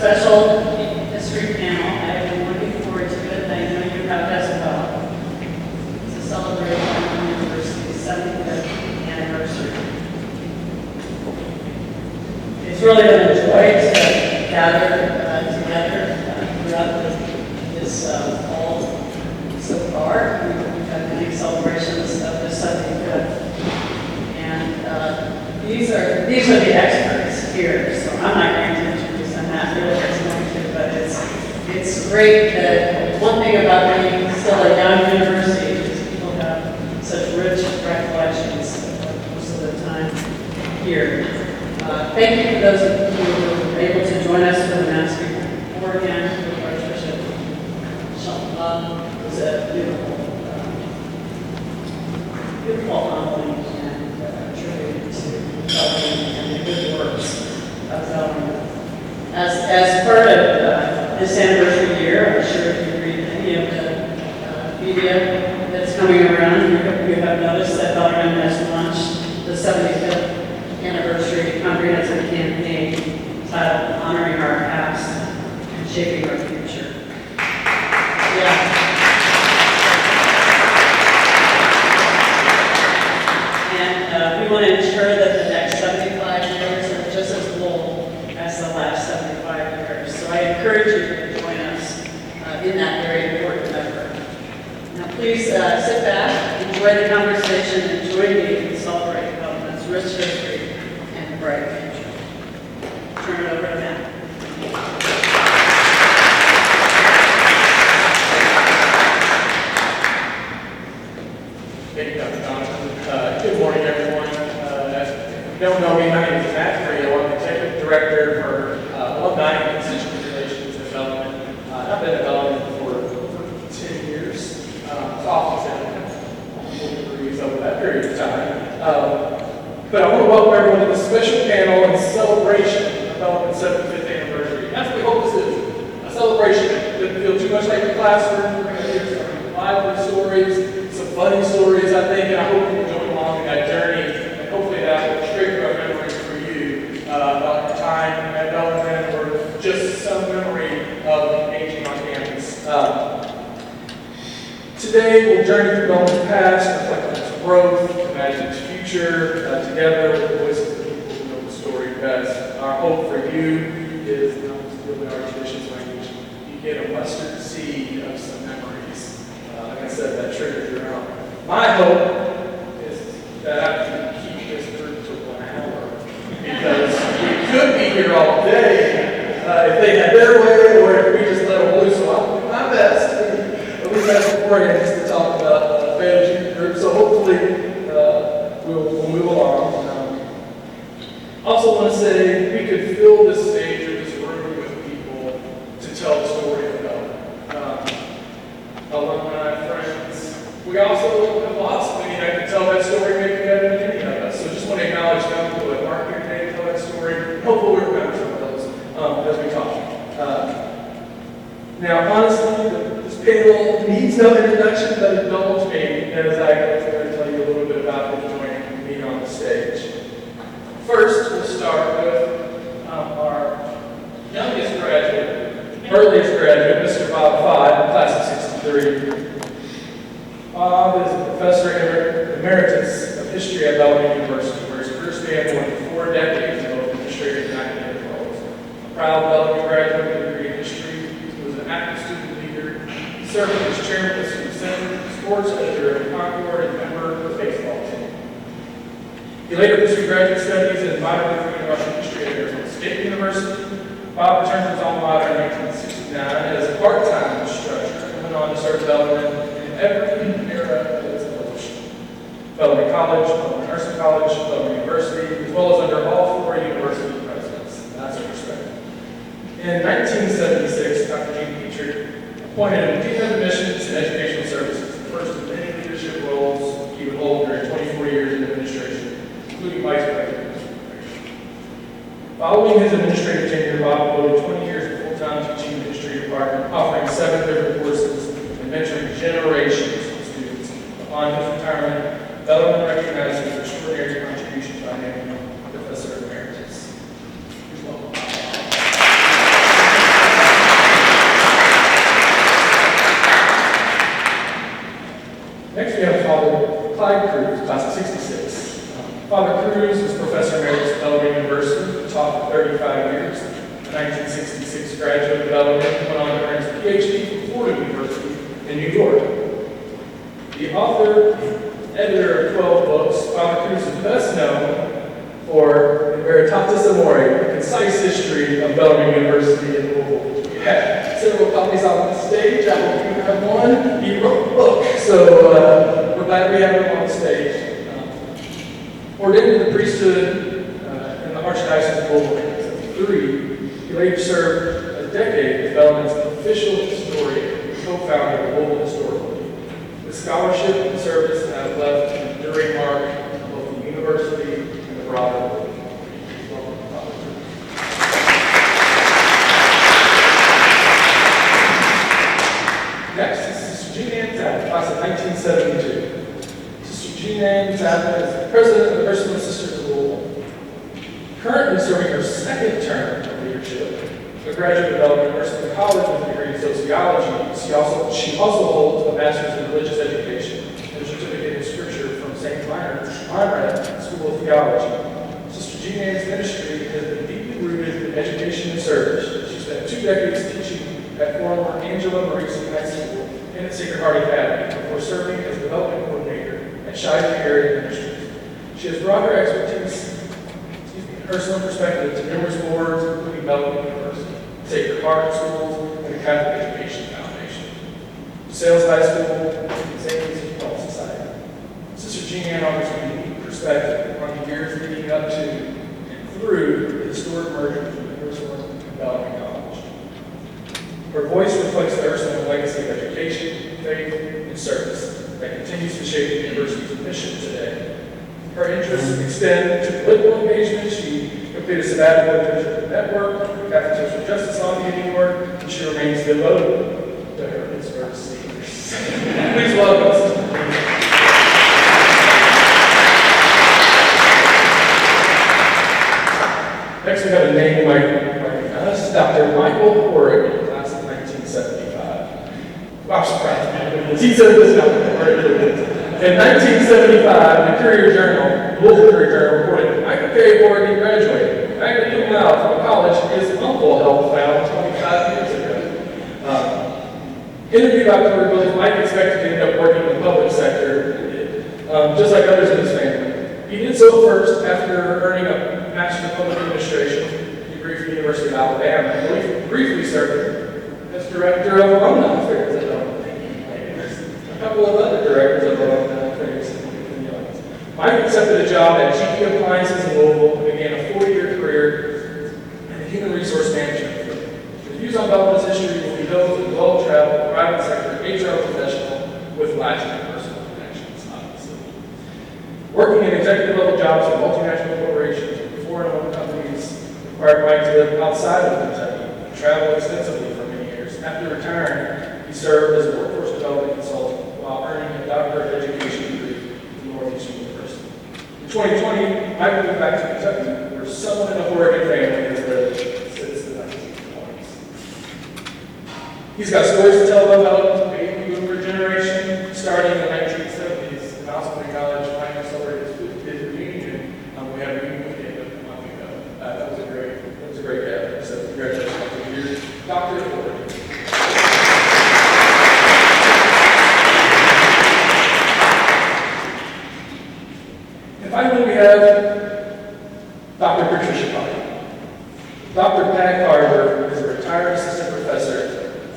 special history panel. I've been looking forward to it. I know you have as well. It's a celebration of the university's 75th anniversary. It's really been a joy to gather together throughout this fall so far. We've had many celebrations of the 75th. And these are the experts here, so I'm not going to introduce them. Matt really is going to, but it's great that one thing about being still a young university is people have such rich recollections most of the time here. Thank you for those of you who were able to join us for the Master of Horrigan with Patricia Carver. It was a beautiful humbling and tribute to Bellarmine and the good works of Bellarmine. As part of this anniversary year, I'm sure if you read any of the media that's coming around, you have noticed that Bellarmine has launched the 75th anniversary comprehensive campaign titled Honoring Our Past and Shaping Our Future. Yeah. And we want to ensure that the next 75 years are just as full as the last 75 years. So I encourage you to join us in that very important effort. Now please sit back, enjoy the conversation, and join me in celebrating Bellarmine's rich history and bright future. Turn it over to Matt. Thank you, Dr. Donovan. Good morning, everyone. If you don't know me, my name is Matt Crews. I'm the Executive Director for Alumni and Constituent Relations at Bellarmine. I've been at Bellarmine for over 10 years. It's often said 4 degrees over that period of time. But I want to welcome everyone to this special panel and celebration of Bellarmine's 75th anniversary. That's what we hope this is, a celebration. It doesn't feel too much like a classroom. We're going to hear some lively stories, some funny stories, I think, and I hope you join along in that journey. And hopefully that will trigger a memory for you about your time at Bellarmine or just some memory of aging on campus. Today we'll journey through Bellarmine's past, reflect on its growth, imagine its future, together with the voices of the people who know the story best. Our hope for you is, in our traditions language, you get a mustard seed of some memories. Like I said, that triggers your own. My hope is that after we keep this through to 1 hour, because we could be here all day if they had their way, or if we just let them loose. So I'll do my best, at least that's beforehand, just to talk about Pfaadt Youth Group. So hopefully we'll move along. Also want to say we could fill this stage or this room with people to tell the story about alumni, friends. We also have lost many that can tell that story maybe better than any of us. So just want to acknowledge young people that aren't here today to tell that story. Hopefully we remember some of those as we talk. Now, honestly, this panel needs no introduction, but indulge me as I go through and tell you a little bit about them joining me on the stage. First, we'll start with our youngest graduate, earliest graduate, Mr. Bob Pfaadt, class of '63. Bob is a professor emeritus of history at Bellarmine University, where his career spanned more than 4 decades in both administrative and academic roles. A proud Bellarmine graduate with a degree in history, he was an active student leader. He served as chairman of the student senate, sports editor of Concord, and member of the baseball team. He later pursued graduate studies in biography and Russian history at Arizona State University. Bob returned to his alma mater in 1969 as a part-time instructor and went on to serve Bellarmine in every era of its evolution. Bellarmine College, Bellarmine Nursing College, Bellarmine University, as well as under all 4 university presidents. That's a respect. In 1976, Dr. Gene Petrie appointed him Dean of Admissions and Educational Services, the first of many leadership roles he would hold during 24 years in administration, including vice president. Following his administrative tenure, Bob devoted 20 years of full-time teaching in the history department, offering 7 different courses and mentoring generations of students. Upon his retirement, Bellarmine recognized his extraordinary contributions by naming him Professor Emeritus. Please welcome. Lattes Amore, a concise history of Bellarmine University in Louisville. We have several copies on the stage. I hope you have one. He wrote a book, so we're glad we have him on the stage. Ordained to the priesthood in the Archdiocese of Louisville in 1973, he later served a decade as Bellarmine's official historian and co-founder of the Louisville Historical League. His scholarship and service have left an enduring mark on both the university and the broader world. Next is Sister Jean Ann Pfaadt, class of 1972. Sister Jean Ann Pfaadt is the president of the Ursuline Sisters of Louisville. Currently serving her second term of leadership, a graduate of Bellarmine University College with a degree in sociology. She also holds a master's in religious education and a certificate in scripture from St. Conrad School of Theology. Sister Jean Ann's ministry has been deeply rooted in education and service. She spent 2 decades teaching at former Angela Marisi High School and at Sacred Heart Academy before serving as development coordinator at Shiloh Area Ministries. She has brought her expertise and personal perspective to numerous boards, including Bellarmine University, Sacred Heart Schools, and the Catholic Education Foundation, Sales High School, and St. Lucie Health Society. Sister Jean Ann offers a unique perspective on the years leading up to and through the historic merger between Ursuline and Bellarmine College. Her voice reflects the Ursuline legacy of education, faith, and service that continues to shape the university's mission today. Her interests extend to political engagement. She completed a sabbatical internship at Network, Catholic Social Justice Lobby in New York, and she remains devoted to her Pittsburgh seniors. Please welcome us. Next, we have a name you might recognize, Dr. Michael Horrigan, class of 1975. I'm surprised. He said this now. In 1975, the Courier Journal, Louisville Courier Journal, reported Michael K. Horrigan graduated magna cum laude from a college his uncle helped found 25 years ago. Interviewed by Courier Village, Mike expected to end up working in the public sector, just like others in his family. He did so first after earning a Master of Public Administration degree from the University of Alabama, and he briefly served as Director of Alumni Affairs at Bellarmine. A couple of other directors of Alumni Affairs in the audience. Mike accepted a job at GP Appliances in Louisville and began a 4-year career in the human resource management field. His views on Bellarmine's history will be those of a well-traveled private sector HR professional with lasting personal connections, obviously. Working in executive level jobs for multinational corporations and foreign-owned companies required Mike to live outside of Kentucky and travel extensively for many years. After retiring, he served as a workforce development consultant while earning a Doctor of Education degree from Northeastern University. In 2020, Mike moved back to Kentucky, where someone in the Horrigan family has lived since the 1920s. He's got stories to tell about the baby boomer generation, starting in the 1970s. And also acknowledge Mike celebrated his 50th reunion. We had a reunion with him a month ago. That was a great gathering. So congratulations on 2 years. Dr. Horrigan. And finally, we have Dr. Patricia Carver. Dr. Pat Carver is a retired assistant professor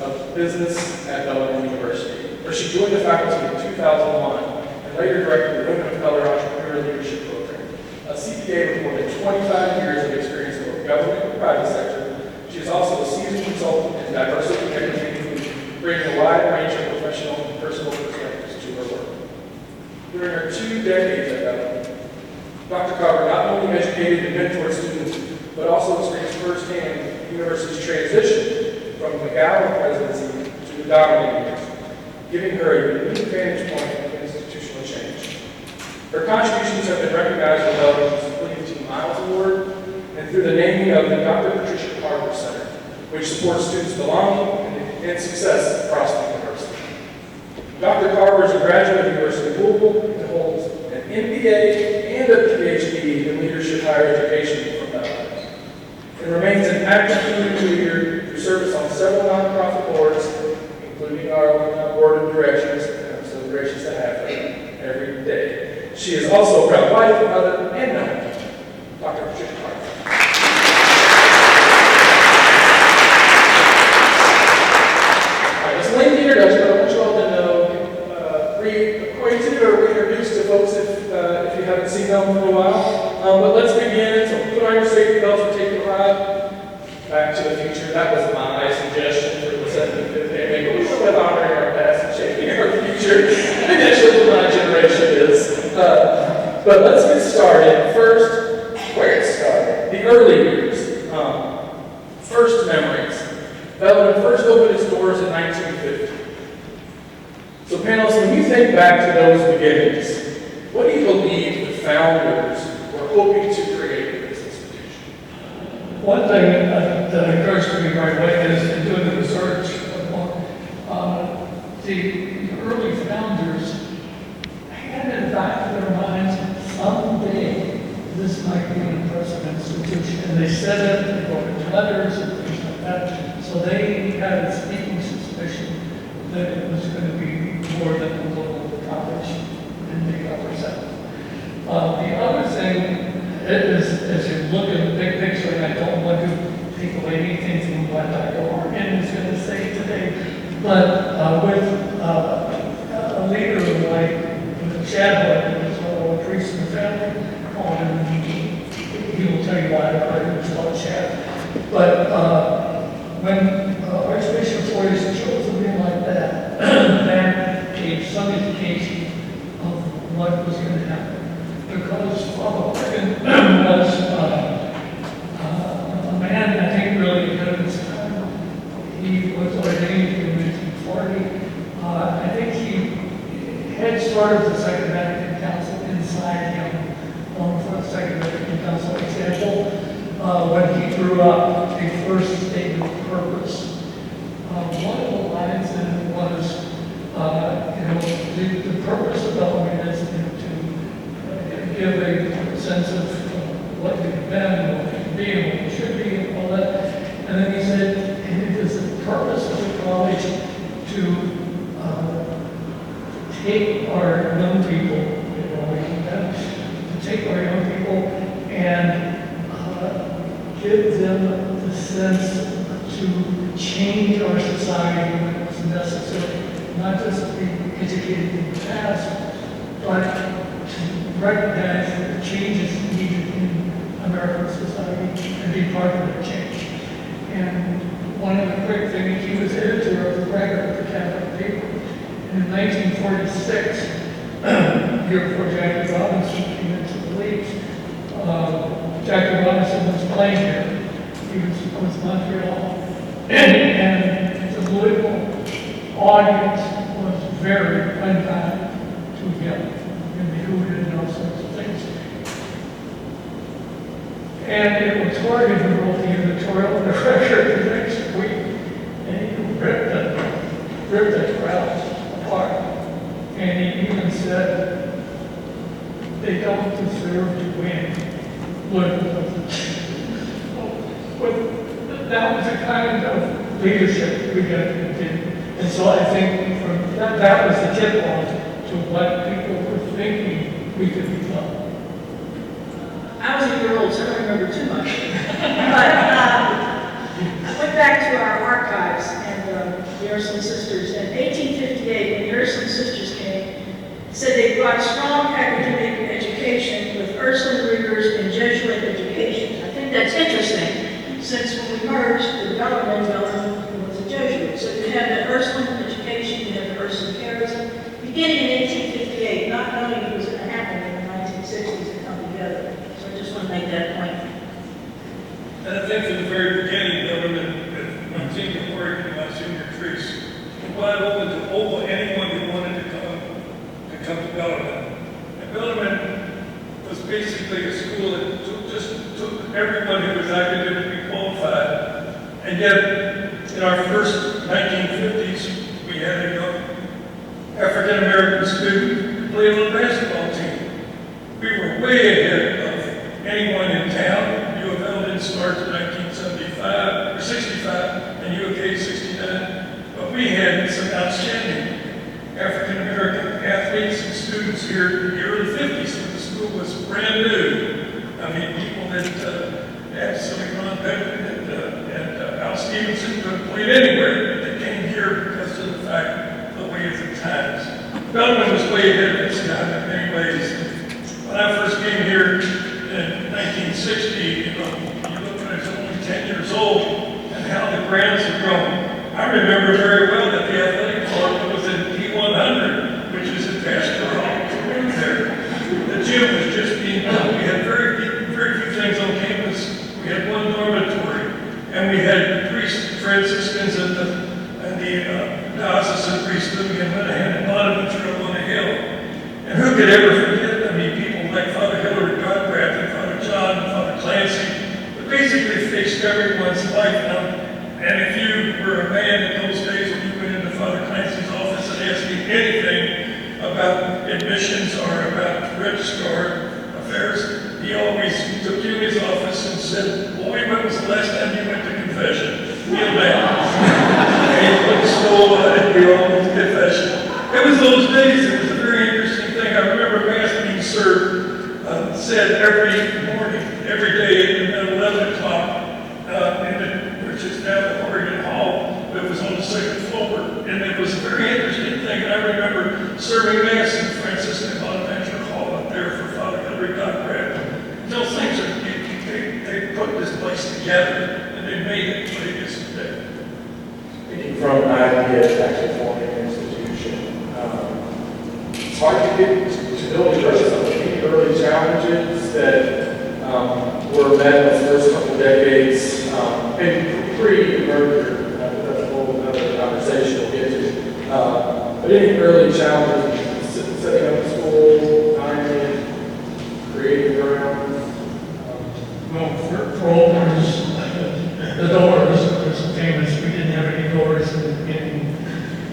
of business at Bellarmine University, where she joined the faculty in 2001 and later directed the Women of Color Entrepreneur Leadership Program. A CPA with more than 25 years of experience in both government and private sector, she is also a seasoned consultant in diversity and equity, bringing a wide range of professional and personal perspectives to her work. During her 2 decades at Bellarmine, Dr. Carver not only educated and mentored students, but also experienced firsthand the university's transition from the McGowan presidency to the Dominican years, giving her a unique vantage point of institutional change. Her contributions have been recognized with Bellarmine's William T. Miles Award and through the naming of the Dr. Patricia Carver Center, which supports students' belonging and success across the university. Dr. Carver is a graduate of the University of Louisville and holds an MBA and a PhD in leadership higher education from Bellarmine, and remains an active community leader through service on several nonprofit boards, including our board of directors, and I'm so gracious to have her every day. She is also a proud wife, mother, and mentor. Dr. Patricia Carver. Back to the Future. That was my suggestion for the 75th day. Maybe we should have honoring our past and shaping our future. Maybe that's what my generation is. But let's get started. First, where it started. The early years. First memories. Bellarmine first opened its doors in 1950. So panelists, when you think back to those beginnings, what do you believe the founders were hoping to create in this institution? One thing that occurs to me right away is in doing the research, the early founders had in the back of their minds, someday this might be an impressive institution. And they said it, they wrote in letters and things like that. So they had a sneaking suspicion that it was going to be more than a little college in the upper south. The other thing is, as you look at the big picture, and I don't want to take away anything from what Dr. Horrigan is going to say today, but with a leader like Chad, who was a priest in the family, he will tell you why I was called Chad. But when Archbishop Flores chose a man like that, that gave some indication of what was going to happen. Because Father Horrigan was a man, I think, really ahead of his time. He was ordained in 1940. I think he had started the Second Vatican Council inside him, for the Second Vatican Council example. When he grew up, the first statement of purpose. One of the lines in it was, the purpose of Bellarmine is to give a sense of what you've been, and what you can be, and what you should be, and all that. And then he said, it is the purpose of the college to take our young people, to take our young people and give them the sense to change our society when it was necessary, not just to be educated in the past, but to recognize that the change is needed in American society and be part of the change. And one of the quick things, he was editor of the record of the Catholic paper. And in 1946, year before Jackie Robinson came into the league, Jackie Robinson was playing here. He was Montreal. And the political audience was very unkind to him. And they hooted and all sorts of things. And it was Horrigan who wrote the editorial in the record the next week. And he ripped the crowd apart. And he even said, they don't deserve to win. But that was the kind of leadership we got to continue. And so I think from that was the tip off to what people were thinking we could become. I was a year old, so I don't remember too much. But I went back to our archives and the Ursuline Sisters. In 1858, when the Ursuline Sisters came, said they brought strong academic education with Ursuline rigors and Jesuit education. I think that's interesting, since when we merged, the Bellarmine was a Jesuit. So you have the Ursuline education, you have the Ursuline charism. Beginning in 1858, not knowing it was going to happen in the 1960s to come together. So I just want to make that point. And I think from the very beginning, Bellarmine, when Senior Horrigan and my senior priest, were wide open to anyone who wanted to come to Bellarmine. And Bellarmine was basically a school that took everyone who was academically qualified. And yet, in our first 1950s, we had a young African-American student who played on the basketball team. We were way ahead of anyone in town. U of L didn't start in 1975 or 65, and U of K 69. But we had some outstanding African-American athletes and students here in the early 50s when the school was brand new. I mean, people that had Silicon Beckett and Al Stevenson could have played anywhere, but they came here because of the fact the way of the times. Bellarmine was way ahead of its time in many ways. When I first came here in 1960, you look at it, there's only friends have grown. I remember very well that the athletic department was in P100, which is attached to our room there. The gym was just being built. We had very few things on campus. We had one dormitory, and we had priests, Franciscans, and the diocesan priest living in Minahan and Bonaventure up on the hill. And who could ever forget? I mean, people like Father Hillary Godcraft and Father John and Father Clancy, that basically fixed everyone's life. And if you were a man in those days when you went into Father Clancy's office and asked him anything about admissions or about registrar affairs, he always took you in his office and said, "Boy, when was the last time you went to confession?" Kneel down. And he put school and we all went to confession. It was those days. It was a very interesting thing. I remember Mass being served, said every morning, every day at 11 o'clock, which is now the Horrigan Hall, but it was on the second floor. And it was a very interesting thing. And I remember serving Mass in Franciscan Bonaventure Hall up there for Father Hillary Godcraft. Those things they put this place together and they made it what it is today. Speaking from an idea of actually forming an institution, it's hard to get to build trust. Any early challenges that were met in the first couple decades, and pre-merger, that's a whole other conversation we'll get to. But any early challenges, setting up a school, hiring, creating grounds? Well, for openers, the doors was famous. We didn't have any doors in the beginning.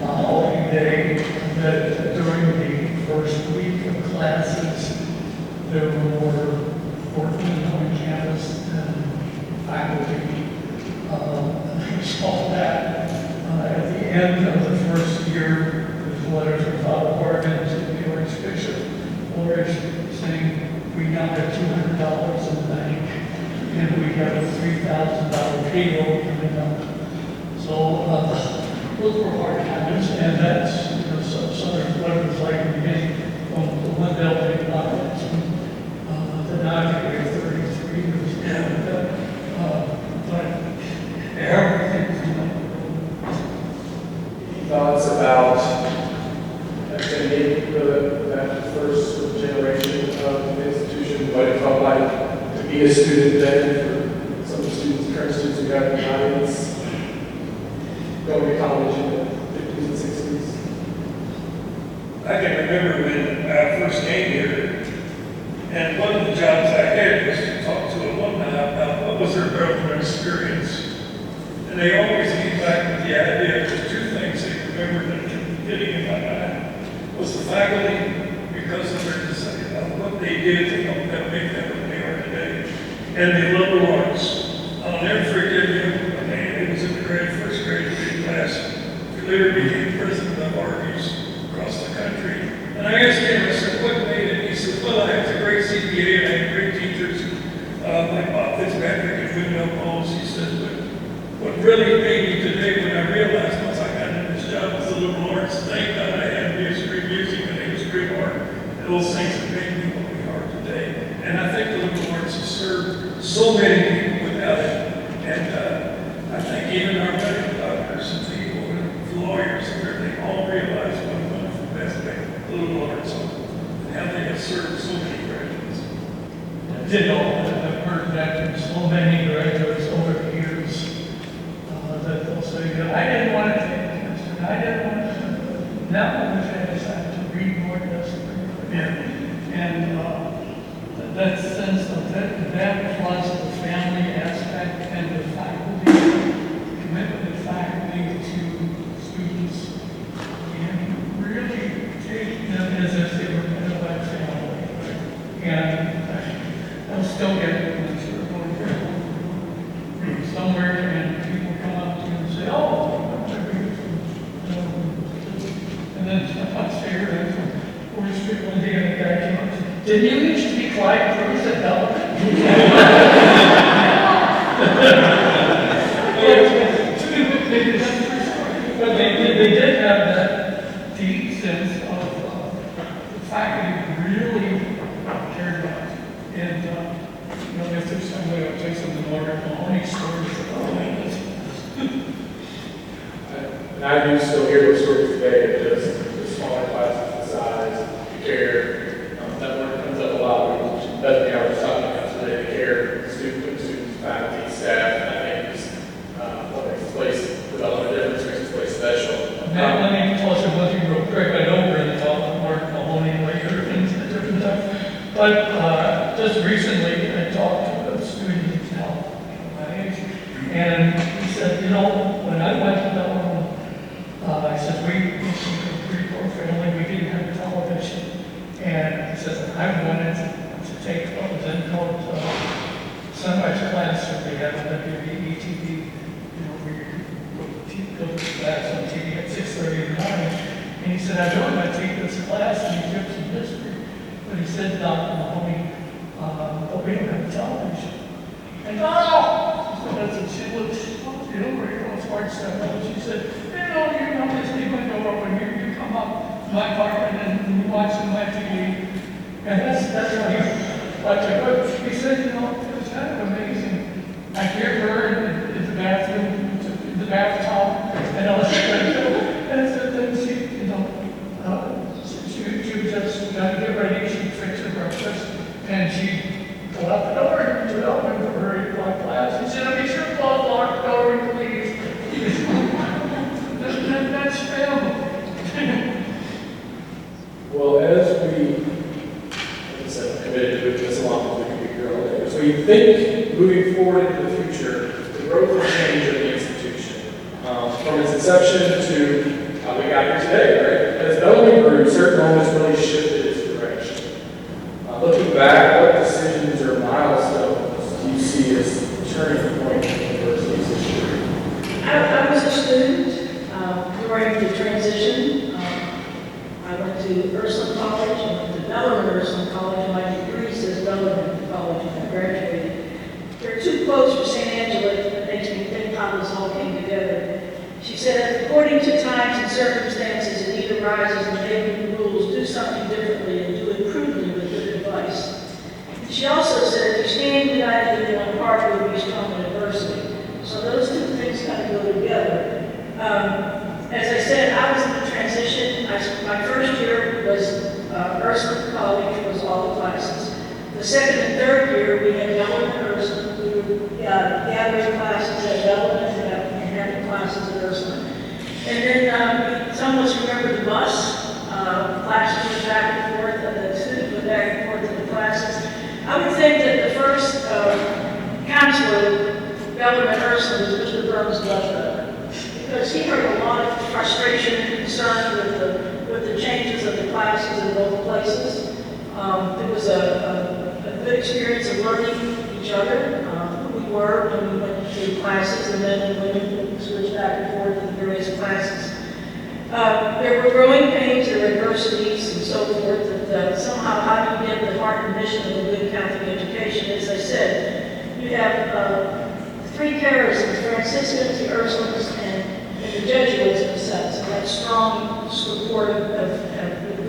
Opening day, that during the first week of classes, there were 14 on campus and faculty. We saw that at the end of the first year, there's letters from Father Horrigan to the Archbishop Flores saying we now have $200 in the bank and we have a $3,000 payroll coming up. So those were hard times, and that's Southern what it was like in the beginning. From the one building to the Nazi 33 years down. But everything's Thoughts about attending that first generation of the institution, what it felt like to be a student then, for some of the students, current students who got in the audience, going to college in the 50s and 60s? I can remember when I first came here, and one of the jobs I had was to talk to alumni about what was their Bellarmine experience. And they always came back with the idea, there's two things they remember that kept getting in my mind, was the faculty, because of their what they did to help them make them what they are today, and the liberal arts. I'll never forget him. I mean, it was in the first grade class. He later became president of Arby's across the country. And I asked him, I said, what made it? He said, well, I had a great CPA and I had great teachers like Bob Fitzpatrick and Windmill Bowles. He said, but what really made me today when I realized once I got into this job was the liberal arts. Thank God I had music and history of art. And those things have made me what we are today. And I think the liberal arts have served so many people without it. And I think even our medical doctors and people and lawyers and everything all realize what a wonderful aspect the liberal arts are and how they have served so many graduates. I've heard that from so many graduates over the years that they'll say, I didn't want to take the test, and I didn't want to. Now I wish I decided to read more tests. And that sense of that plus the family aspect and the faculty, commitment of faculty to students, and really take them as if they were kind of like family. And I'm still getting this somewhere, and people come up to you and say, oh, and then upstairs, and Fourth Street one day, and the guy came up and said, did you used to be Clyde Crews at Bellarmine? But they did have that deep sense of the faculty really cared about it. And if there's some way I'll tell you something more, Mahoney stories about And I do still hear those stories today of just the smaller classes, the size, the care. That word comes up a lot. Bethany, I was talking about today, the care, students, faculty, staff, and I think is what makes this place develop a difference, makes this place special. Matt, let me toss you one thing real quick. I don't really talk about Mark Mahoney later things at different times. But just recently, I talked to a student who's now my age, and he said, you know, when I went to Bellarmine, I said, we came from a pretty poor family, we didn't have television. And he says, I wanted to take what was then called sunrise class that they have on WBETV, you know, where you go to class on TV at 6:30 in the morning. And he said, I don't want to take this class in Egyptian history. But he said, Dr. Mahoney, but we don't have television. And oh! So that's what she looked, you know, where you're all smart stuff. And she said, you know, this leave my door open here, you come up to my apartment and you watch my TV. And that's what he like to go. He said, you know, it was kind of amazing. I hear her in the bathroom, in the bathtub, and all that kind of stuff. And then she, you know, she would just get ready, she'd fix her breakfast, and she'd go out the door and to open for her 8 o'clock class. He said, be sure to lock the door, please. That's family. Well, as we, like I said, I'm committed to this long as we can be here all day. As we think moving forward into the future, the growth and change of the institution, from its inception to how we got here today, right? As Bellarmine grew, certain moments really shifted its direction. Looking back, what decisions or milestones do you see as turning point in the university's history? I was a student during the transition. I went to Ursuline College, I went to Bellarmine Ursuline College, and my degree says Bellarmine College when I graduated. There are 2 quotes from St. Angela that makes me think how this all came together. She said, according to times and circumstances, a need arises and making rules, do something differently and do it prudently with good advice. She also said, if you stand united in one heart, you will be strong in adversity. So those 2 things kind of go together. As I said, I was in the transition. My first year was Ursuline College, was all the classes. The second and third year, we had Bellarmine and Ursuline. We were gathering classes at Bellarmine and having classes at Ursuline. And then some of us remember the bus. Classes went back and forth, and the students went back and forth to the classes. I would think that the first counselor at Bellarmine Ursuline was Mr. Burns Lefkoe, because he heard a lot of frustration and concern with the changes of the classes in both places. It was a good experience of learning each other, who we were when we went to classes, and men and women would switch back and forth in various classes. There were growing pains, there were adversities, and so forth, that somehow how do you get the heart and mission of a good Catholic education? As I said, you have 3 charisms, Franciscans, the Ursulines, and the Jesuits in a sense, and that strong support of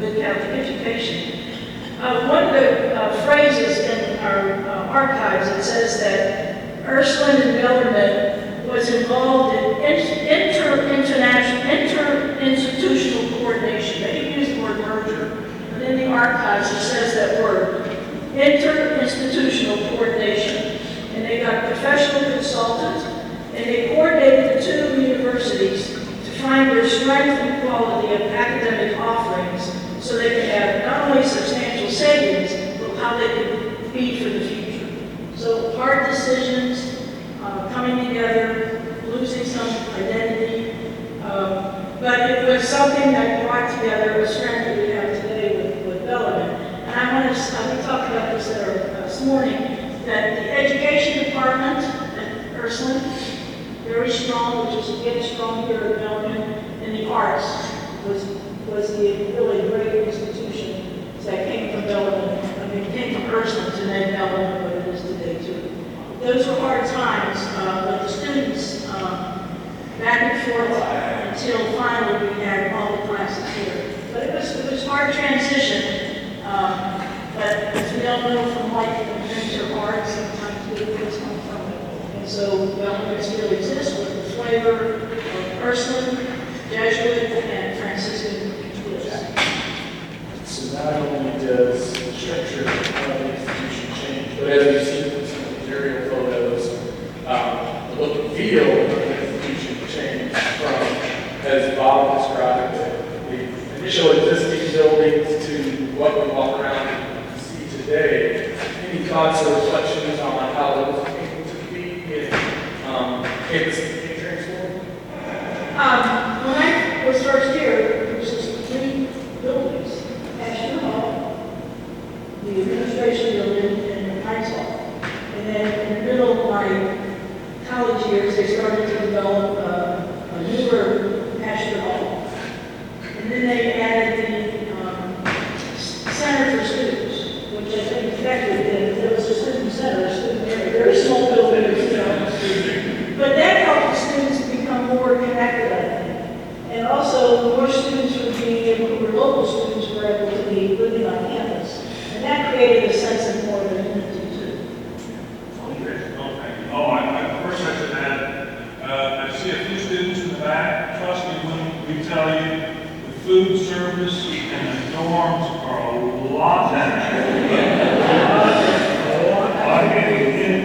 good Catholic education. One of the phrases in our archives, it says that Ursuline and Bellarmine was involved in interinstitutional coordination. They didn't use the word merger, but in the archives it says that word, interinstitutional coordination. And they got professional consultants, and they coordinated the 2 universities to find their strength and quality of academic offerings so they could have not only substantial savings, but how they could be for the future. So hard decisions, coming together, losing some identity, but it was something that brought together a strength that we have today with Bellarmine. And I want to, we talked about this this morning, that the education department at Ursuline, very strong, which is getting strong here at Bellarmine, and the arts was the really great institution that came from Bellarmine. I mean, it came from Ursuline to then Bellarmine, but it is today too. Those were hard times, but the students back and forth until finally we had all the classes here. But it was hard transition. But as we all know from life, when things are hard, sometimes good things come from it. And so Bellarmine still exists with the flavor of Ursuline Jesuit and Franciscan schools. So not only does the structure of the institution change, but as you see from some of these aerial photos, the look and feel of the institution changed from, as Bob described it, the initial existing buildings to what we walk around and see today. Any thoughts or reflections on how those came to be in campus transformed? When I was first here, there was just 3 buildings: Patricia Hall, the administration building, and the Heights Hall. And then in the middle of my college years, they started to develop a newer Patricia Hall. And then they added the Center for Students, which I think effectively did. There was a student center, a student area, very small building, you know. But that helped the students become more connected, I think. And also, more students were being able, who were local students, were able to be living on campus. And that created a sense of more of an unity, too. First I should add, I see a few students in the back. Trust me when we tell you the food service and the dorms are a lot better.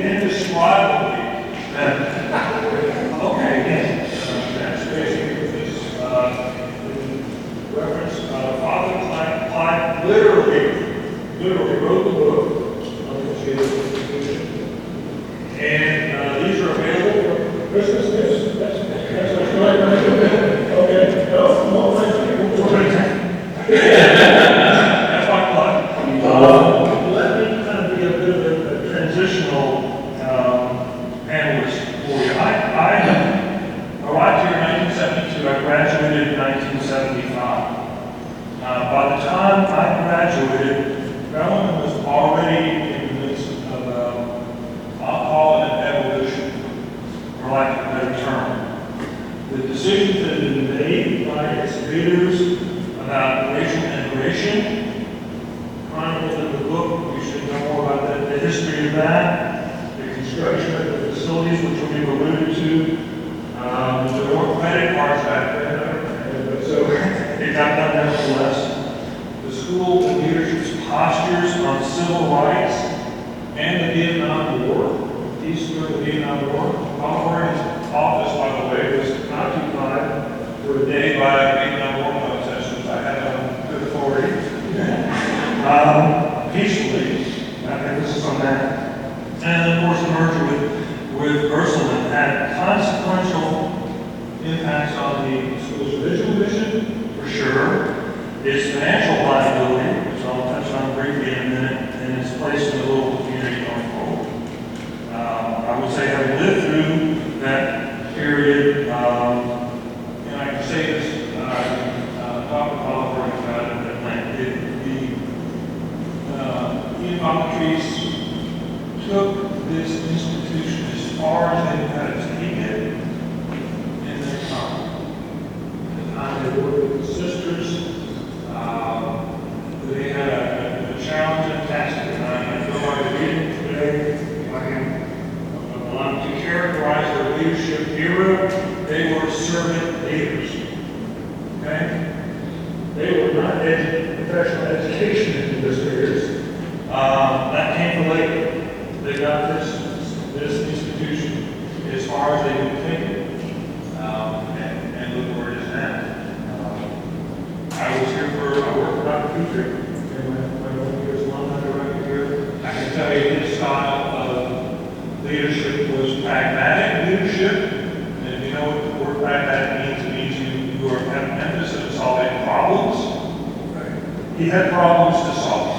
Indescribably better. Okay, again, that's basically this reference. Father Clyde literally wrote the book on the Shadow Institution. And these are available for Christmas gifts. That's what's right. Okay. No, that's my plug. Let me kind of be a bit of a transitional analyst for you. I arrived here in 1972. I graduated in 1975. By the time I graduated, Bellarmine was already in the midst of, I'll call it an evolution, for lack of a better term. The decisions that have been made by its leaders about racial integration, chronicled in the book, you should know more about the history of that, the construction of the facilities, which we've alluded to. There weren't credit cards back then, but so it got done nevertheless. The school leadership's postures on civil rights and the Vietnam War, peace during the Vietnam War. Horrigan's office, by the way, was occupied for a day by a Vietnam War protesters. I had on good authority. Peacefully, I think this is on that. And of course, the merger with Ursuline had consequential impacts on the school's visual mission, for sure. Its financial viability, which I'll touch on briefly in a minute, and its place in the local community going forward. I would say having lived through that period, and I can say this, Dr. Oliver about it, that the Patrice took this institution as far as they had to take it in their time. The time they worked with the sisters, they had a challenging task, and I feel like reading today, if I can allow to characterize their leadership era, they were servant leaders. Okay? They were not professional education administrators. That came later. They got this institution as far as they could take it, and look where it is now. I was here I worked for Dr. Pfaadt, and my 1 year's alumni director here. I can tell you his style of leadership was pragmatic leadership, and if you know what the word pragmatic means, you are have an emphasis on solving problems. Right? He had problems to solve.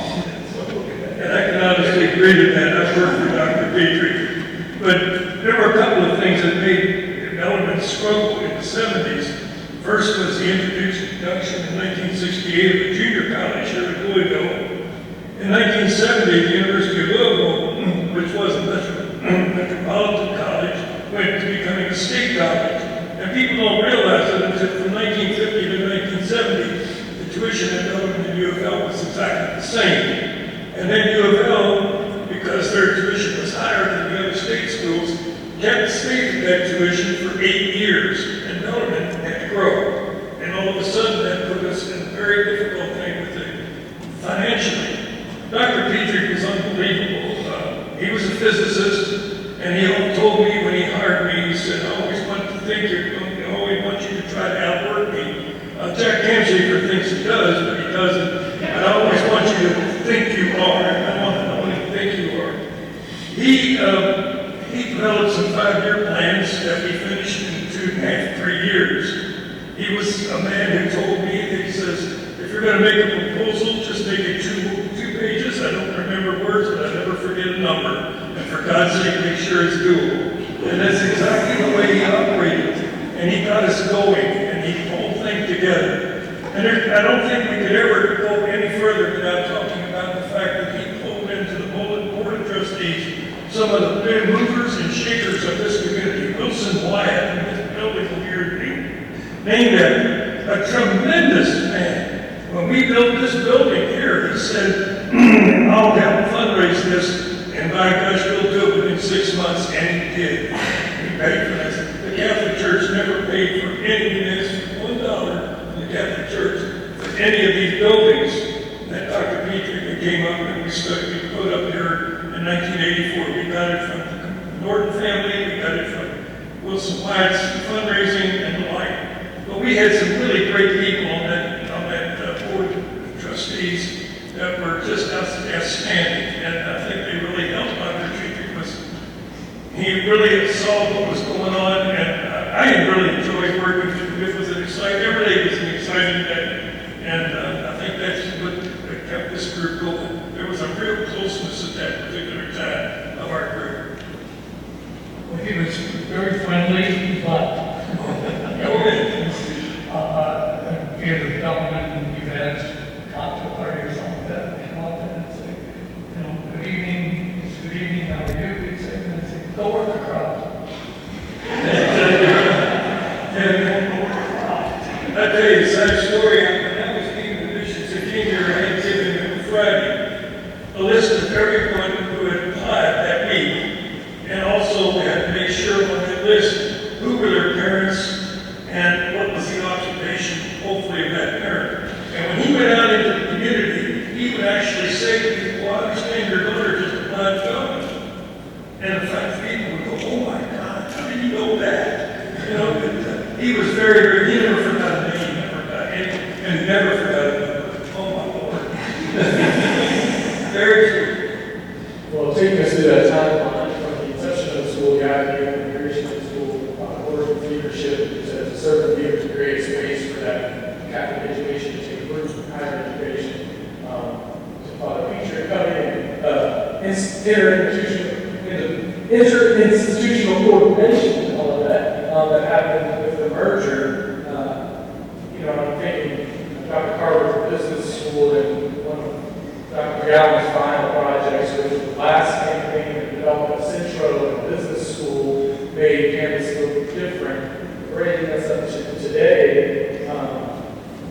And I can honestly agree to that. I've worked for Dr. Pfaadt. But there were a couple of things that made Bellarmine struggle in the 70s. First was the introduction in 1968 of a junior college here at Louisville. In 1970, the University of Louisville, which was a metropolitan college, went to becoming a state college. And people don't realize that from 1950 to 1970, the tuition at Bellarmine and U of L was exactly the same. And then U of L, because their tuition was higher than the other state schools, kept staying at that tuition for 8 years, and Bellarmine had to grow. and all of a sudden that put us in a very difficult thing with it financially. Dr. Petrie was unbelievable. He was a physicist, and he told me when he hired me, he said, I always want to think I always want you to try to outwork me. Jack Hanshaker thinks he does, but he doesn't. But I always want you to think you are. I want you to think you are. He developed some 5-year plans that we finished in 2.5, 3 years. He was a man who told me that he says, if you're going to make a proposal, just make it two pages. I don't remember words, but I never forget a number. And for God's sake, make sure it's doable. And that's exactly the way he operated. And he got us going, and he pulled the whole thing together. And I don't think we could ever go any further without talking about the fact that he pulled into the Board of Trustees some of the big movers and shakers of this community. Wilson Wyatt, in this building here, named him a tremendous man. When we built this building here, he said, I'll help fundraise this, and by gosh, we'll do it within 6 months, and he did. He paid for this. The Catholic Church never paid for any of this, $1 in the Catholic Church for any of these buildings that Dr. Petrie came up and we put up here in 1984. We got it from the Norton family, we got it from Wilson Wyatt's fundraising and the like. But we had some really great people on that board of trustees that were just outstanding, and I think they really helped Dr. Petrie because he really saw what was going on, and I really enjoyed working with him. It was an exciting, every day was an exciting day, and I think that's what kept this group going. There was a real closeness at that particular time of our group. Well, he was very friendly, but in the development, and you've had cocktail parties on that, come up and say, good evening, how are you? He'd say, go work the crowd. I'll tell you a sad story. When I was being the bishops, I came here, I had given Friday a list of everyone who had applied that week, and also had to make sure on that list who were their parents and what was the occupation, hopefully, of that parent. And when he went out into the community, he would actually say to people, well, I understand your daughter just applied to government. And in fact, people would go, oh my God, how did you know that? But, he was very, very, he never forgot a name, never forgot anything, and never forgot a number. Oh my Lord. Very true. Well, taking us through that timeline from the inception of the school, the idea of the creation of the school, board of leadership to serve the leader to create space for that Catholic education to take root in higher education, to Father Petrie coming interinstitutional coordination and all of that, that happened with the merger. I'm thinking Dr. Carver's business school and one of Dr. McGowan's final projects, which was the last campaign to develop a Centro and business school, made campus look different. Bringing us up to today,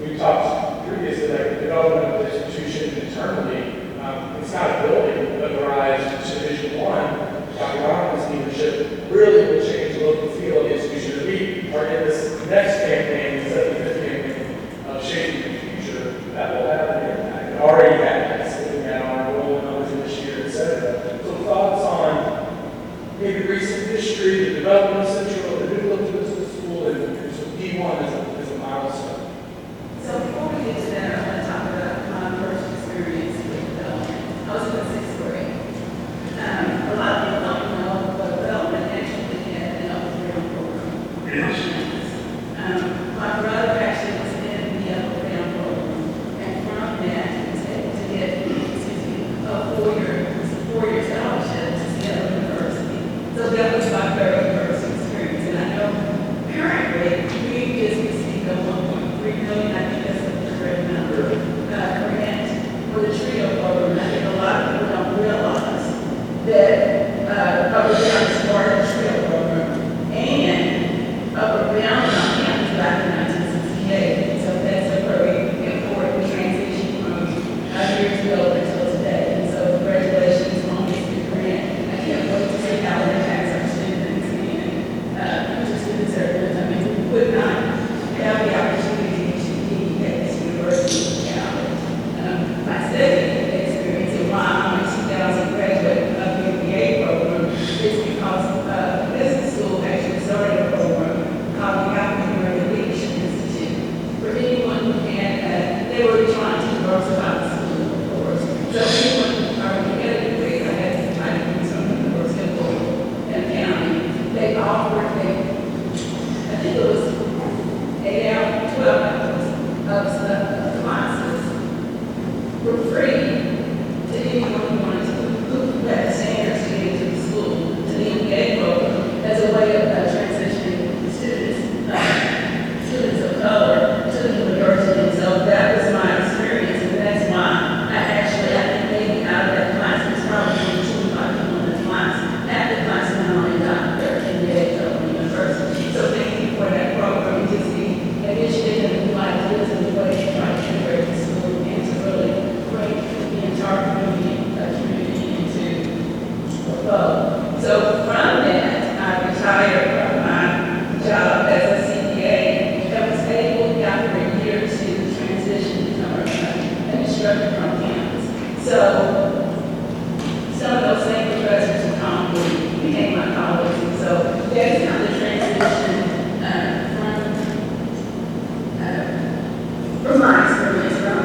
we talked previously like the development of the institution internally. It's not a building, but the rise to Division 1. Dr. Donovan's leadership really will change the look and feel of the institution. We are in this next campaign, the 75th campaign, of shaping the future. That will have an impact. It already has, looking at our enrollment numbers in this year, etc. So thoughts on maybe recent history, the development of Central, the new look business school, and D1 as a offered I think it was 8 hours, 12 hours of classes for free to anyone who wanted to, who had standards to get into the school, to the MBA program, as a way of transitioning students of color to the university. And so that was my experience, and that's why I think maybe out of that class, it's probably 25 people in the class. At the class, not only got their MBA from the university. So thank you for that program, just the initiative and new ideas and the way to try to integrate the school and to really bring the entire community into the flow. So from that, I retired from my job as a CPA and was able, after a year, to transition to become an instructor from campus. So some of those same professors who come became my colleagues. And so that's how the transition from my experience from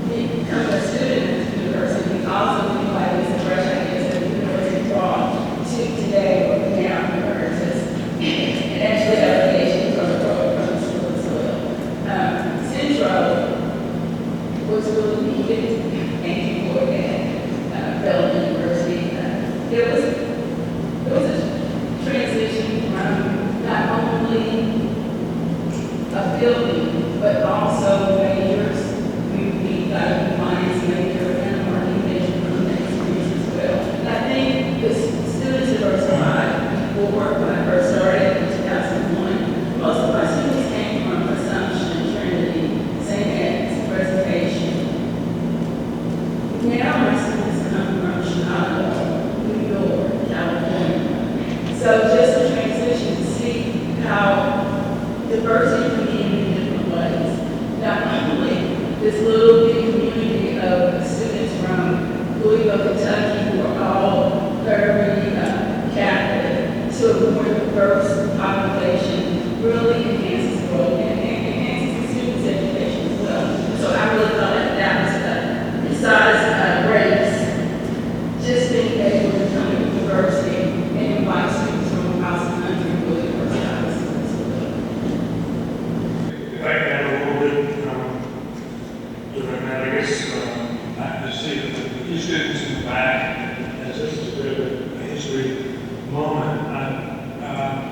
becoming a student at the university, also being like these fresh ideas that the university brought to today, what we now learn and actually application from the program from the school as well. Central was really needed. Thank you for that. Bellarmine University. There was a transition from not only a building, but also majors. We got a finance major and a marketing major from that experience as well. And I think the students at Versatile before when I first started in 2001, most of my students came from Assumption, Trinity, St. Anne's, Presentation. Now my students come from Chicago, New York, California. So just a transition to see how diversity can be in different ways. Not only this little bitty community of students from Louisville, Kentucky, who are all very Catholic, to a more diverse population really enhances growth and enhances the students' education as well. So I really thought that was besides race, just being able to come to university and invite students from across the country really works out as well. If I can add a little bit to that, I guess I see the few students in the back, as this is a bit of a history moment. I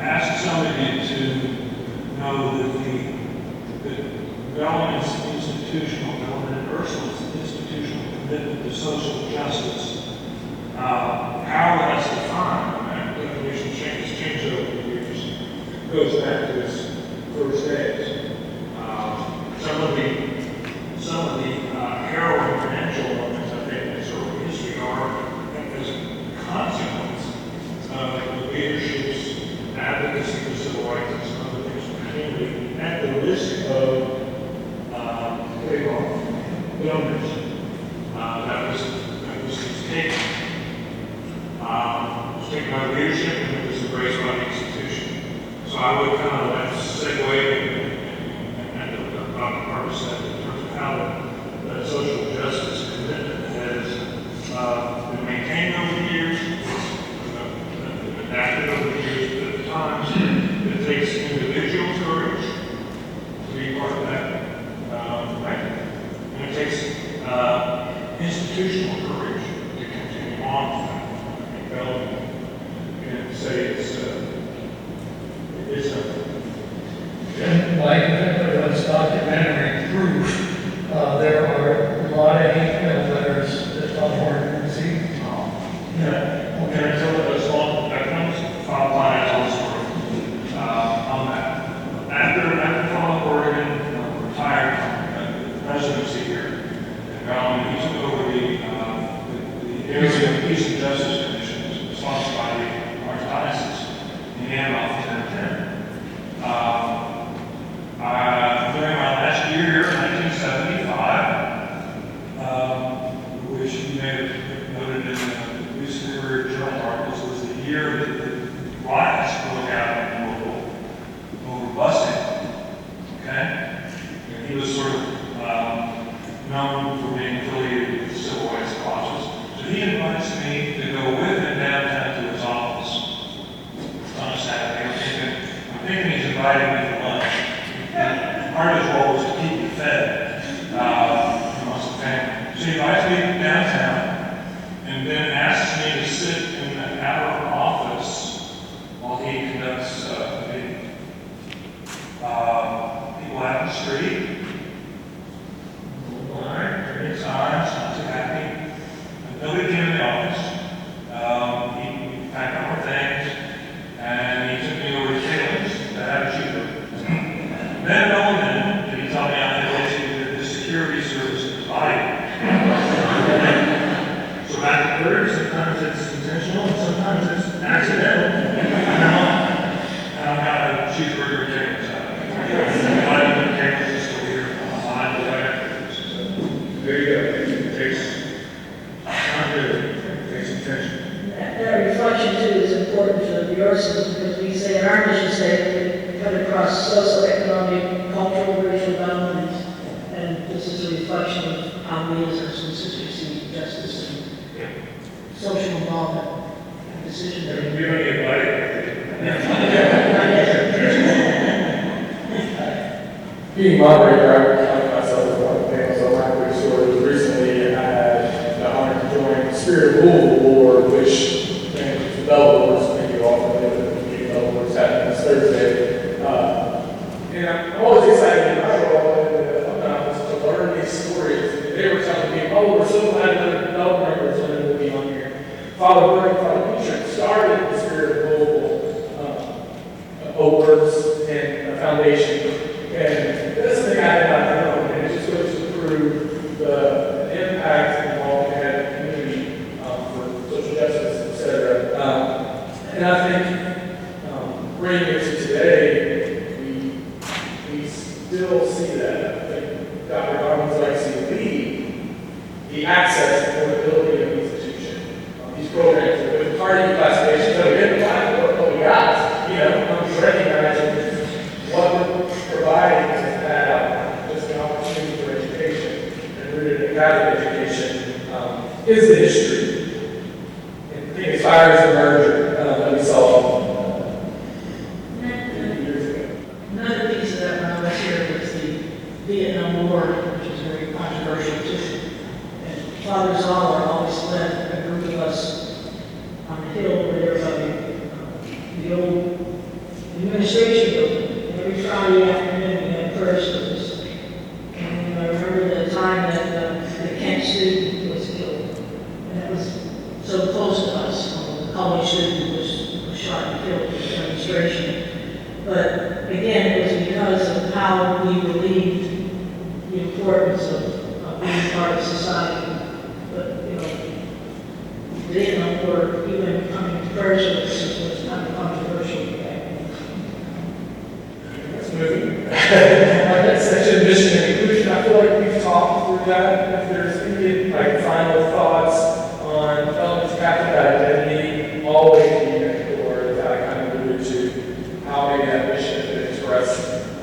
asked some of you to know that the Bellarmine's Bellarmine University's institutional commitment to social justice, how that's defined, and that definition has changed over the years. It goes back to its first days. Some of the harrowing financial moments, I think, in sort of history are as a consequence of the leadership's advocacy for civil rights and some other things in the community at the risk of putting off donors. That was taken. It was taken by leadership and it was embraced by the institution. So I would kind of like segue and Dr. Carver said in terms of how the social justice commitment has been maintained over the years, it's adapted over the years, but at times it takes individual courage to be part of that, right? And it takes institutional courage to continue on with that. I think Bellarmine can say it's a invited me to lunch. And part of his role was to keep me fed amongst the family. So he invites me downtown and then asks me to sit in the outer office while he conducts a meeting. People out in the street, drinking signs, not too happy. And nobody came in the office. He packed up our things, and he took me over to Taylor's to have a cheeseburger. Then no one did he tell me I'm the security service provider. So back to third, sometimes it's intentional, and sometimes it's accidental. And I've got a cheeseburger at Taylor's. I think Taylor's is still here online, but there you go. It takes time to takes attention. That reflection too is important for the artists because we say in our mission statement, we cut across socioeconomic, cultural, racial boundaries, and this is a reflection of how we as our sisters see justice and social involvement and decision making. You're going to get invited. Being moderator, I would count myself as one of the panels on my quick stories. Recently, I had the honor to join the Spirit of Louisville Board, which manages developers. Thank you all for the developers happening this Thursday. And I'm always excited in my role to learn these stories. They were telling me, oh, we're so glad that developer representative will be on here. Father Burke, Father Peter started the Spirit of Louisville awards and a foundation. And that's something I had not known, and it just goes to prove the impact and involvement we have in the community for social justice, et cetera. And I think bringing it to today, we still see that. I think Dr. Garland's legacy will be the access and affordability of the institution. These programs, with party classifications that we didn't apply for, but we got, we recognize what we're providing is that just an opportunity for education and rooted in Catholic education is the history. And I think it inspires the merger that we saw 50 years ago. Another piece of that when I was here was the Vietnam War, which is very controversial too. And Father Zoller always led a group of us on the hill where everybody, the old administration building. Every Friday afternoon we had prayer service. And I remember the time that the Kent student was killed. And it was so close to us. The college student was shot and killed in the demonstration. But again, it was because of how we believed the importance of being part of society. But, Vietnam War, even coming to prayer services was kind of controversial. Moving. Our next section, mission and inclusion. I feel like we've talked through that. If there's any final thoughts on elements of Catholic identity, all the way to the unit core that I kind of alluded to, how maybe that mission has been expressed,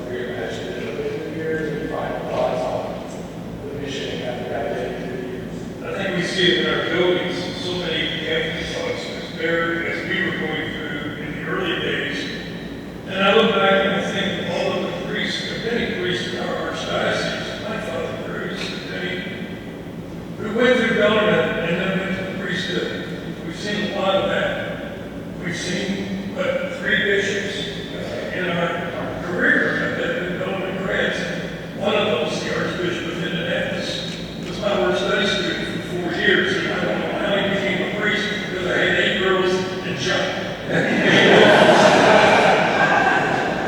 reimagined it over the years, and final thoughts on the mission and Catholic identity through the years. I think we see it in our buildings, so many Catholic thoughts as we were going through in the early days. And I look back and I think of all of the priests, the many priests in our archdiocese, my Father Crews, who went through Bellarmine and then went to the priesthood. We've seen a lot of that. We've seen, 3 bishops in our career that have been Bellarmine grads. One of those, the Archbishop of Indianapolis, was my work study student for 4 years. And I don't know how he became a priest because I had 8 girls and John.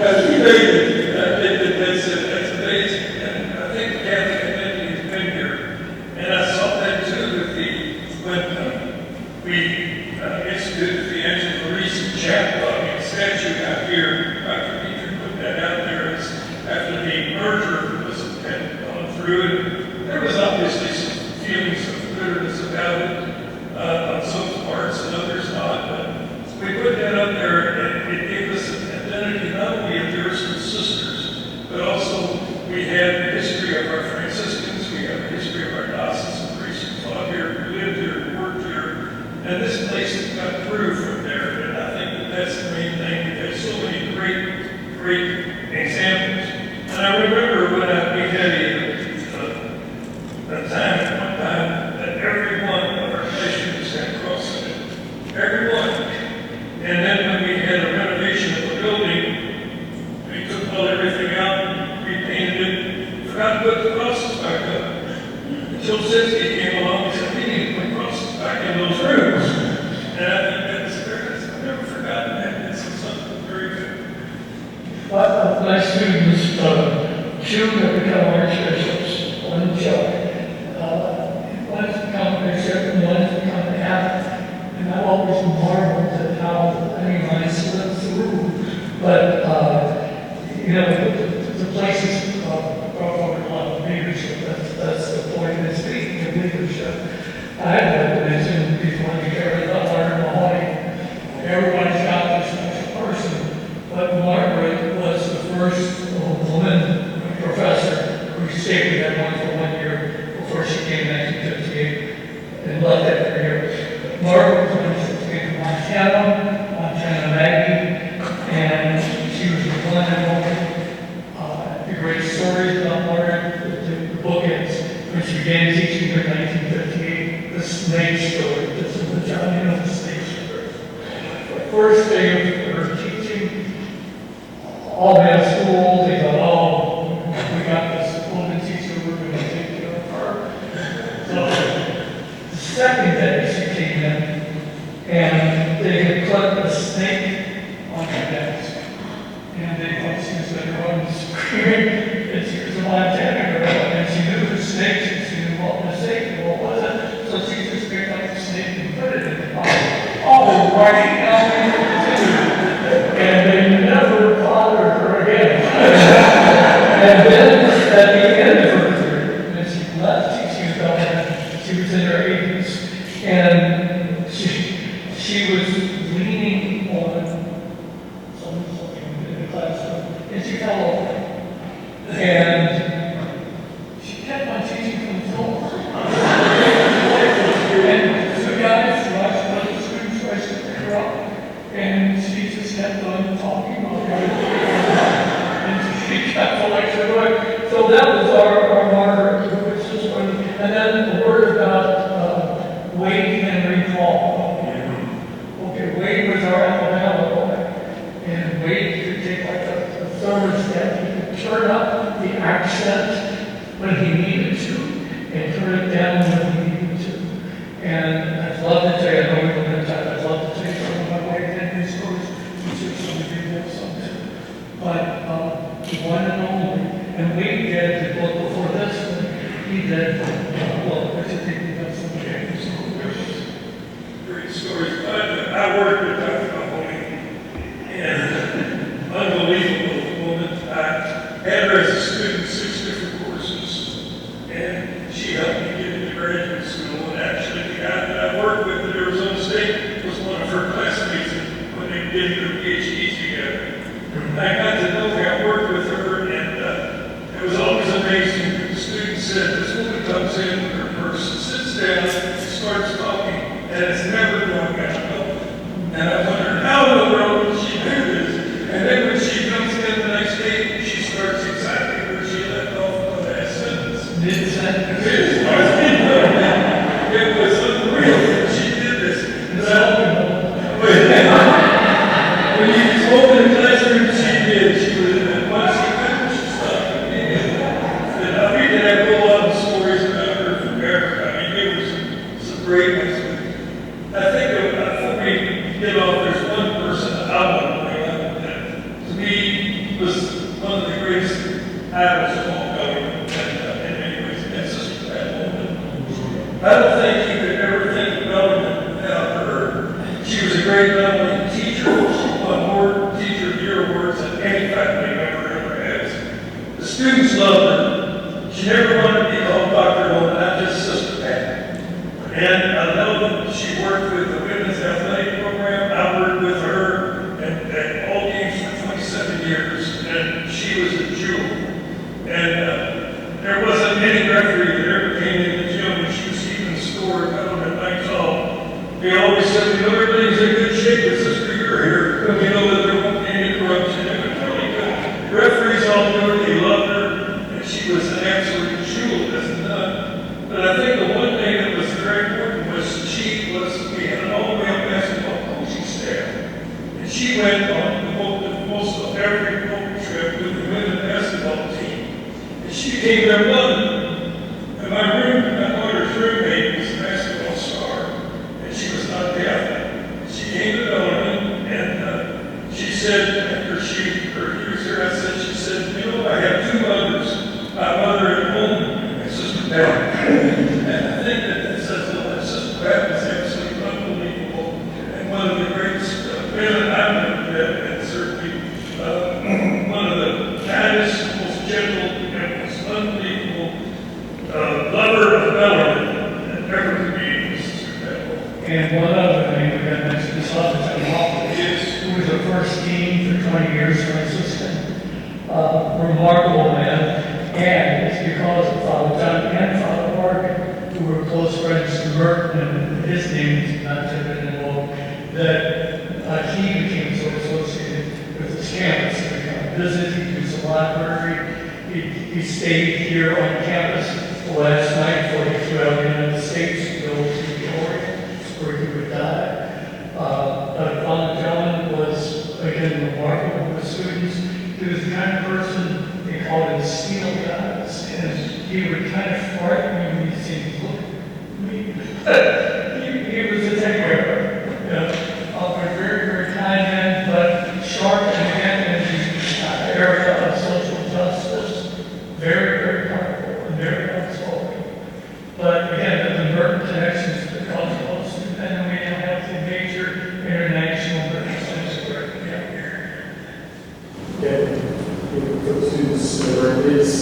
That's amazing. And I think the Catholic identity has been here. And I saw that too when we instituted the Angela Maurice chapel statue out here. Dr. Peter put that out there after the merger had gone through. And there was obviously some feelings of bitterness about it on some parts and others not. But we put that up there and it gave us an identity not only of yours, but great examples. And I remember when we had a time at one time that every one of our classrooms had cross in it. Every one. And then when we had a renovation of the building, we took everything out, repainted it, forgot to put the crosses back up. Until Sinsky came along and said, we need to put crosses back in those rooms. And I think I've never forgotten that. It's something very good. My students, two have become archbishops, one Chuck. One has become bishop and one has become abbot. And I've always marveled at how anyone slipped through. But, the places brought over a lot of leadership. That's the point. And speaking of leadership, I'd like to mention before you carry the Larder Mahoney. Everybody's got this special person, but Margaret was the first woman professor who stayed with that one for 1 year before she came in 1958 and loved that career. Margaret was when she came to Montana Maggie, and she was the one and only. The great stories about Margaret, the bookends, when she began teaching in 1958, the snake story. This is the John the snake story. The first day of her teaching, all male school, they thought, oh, we got this woman teacher, we're going to take care of her. So the second day she came in, and they had put a snake on her desk. And they thought she was going to run screaming, and she was a Montana girl, and she knew the snakes, and she knew what was snake and what wasn't. So she just picked up the snake and put it in the pocket. Oh, right now, and they never bothered her again. And then at the end of her career, when she left teaching development, she was in her 80s, and she was leaning on something in the classroom, and she fell over. And she kept on teaching from the floor. And two guys rushed, one of the students rushed to pick her up, and she just kept on talking over and she kept the lecture going. So that was our Margaret, which is one. And then the word about Wade Henry Hall. Okay, Wade was our Alabama boy, and Wade could take like a thermostat. He could turn up the accent when he needed to, and turn it down when he needed to. And I'd love to tell you, I know we don't have time, I'd love to tell you some of my Wade Henry stories. I'm sure some of you have some too. But the one and only, and Wade did the book before this one, he did, well, I think he did some Henry stories. Great stories. I worked with Dr. Mahoney, and unbelievable woman. I had her as a student, 6 different courses, and she helped me get into graduate school. And actually, the guy that I worked with at Arizona State was one of her classmates when they did their PhDs together. I got to know her, I worked with her, and it was always amazing. The student said, this woman comes in with her purse, sits down, starts talking, and it's never going out. And I wondered, how in the world did she do this? And then when she comes in the next day, she starts exactly where she left off the last sentence. Mid-sentence. It was unreal that she did this. When you spoke in the classroom, she did. She was, once she couldn't, she stopped. And we could have a lot of stories about her forever. I mean, there were some great ones. I think before we get off, there's one person I want to bring up that to me was one of the greatest idols of all government in many ways. And Sister Pfaadt. I don't think you could ever think of government without her. She was a great not only teacher, she won more teacher of the year awards than any faculty member ever has. The students loved her. She never wanted to be called Dr. Holman, not just Sister Pfaadt. And I know that she worked with the women's athletic program. I worked with her at all games for 27 years, and she was a jewel. And there wasn't any referee that ever came in the gym when she was keeping score at Government Nights Hall. They always said, we know everything's in good shape, but sister, you're here. We know that there won't be any corruption. It was really good. almost every boat trip with the women's basketball team. And she became their mother. And my daughter's roommate was a basketball star, and she was not deaf. She came to Bellarmine, and she said, after she used her, she said, you know, I have two mothers, my mother at home and Sister Pat. And I think that says a lot. Sister Pat was absolutely unbelievable, and one of the greatest women I've ever met, and certainly one of the kindest, most gentle, and most unbelievable lover of Bellarmine that ever could be Sister Pat. And one other thing we got to mention, this office in Hawkins, Yes. who was the first dean for 20 years for assistant. Remarkable man, and it's because of Father John and Father Horrigan, who were close friends to Merton, and his name is not been involved, that he became so associated with his campus. He would come visit, he'd use the library, he stayed here on campus last night before he flew out into the States to go to Horrigan, where he would die. Father John was, again, remarkable with students. He was the kind of person, they called him steel guys, and he would kind of frighten you when you see him look at me. he was a take-care, a very, very kind man, but sharp and again in the area of social justice, very, very powerful and very outspoken. But again, the Merton connections to the cosmos, and then we have the major international connections working out here. Again, for the students who are in these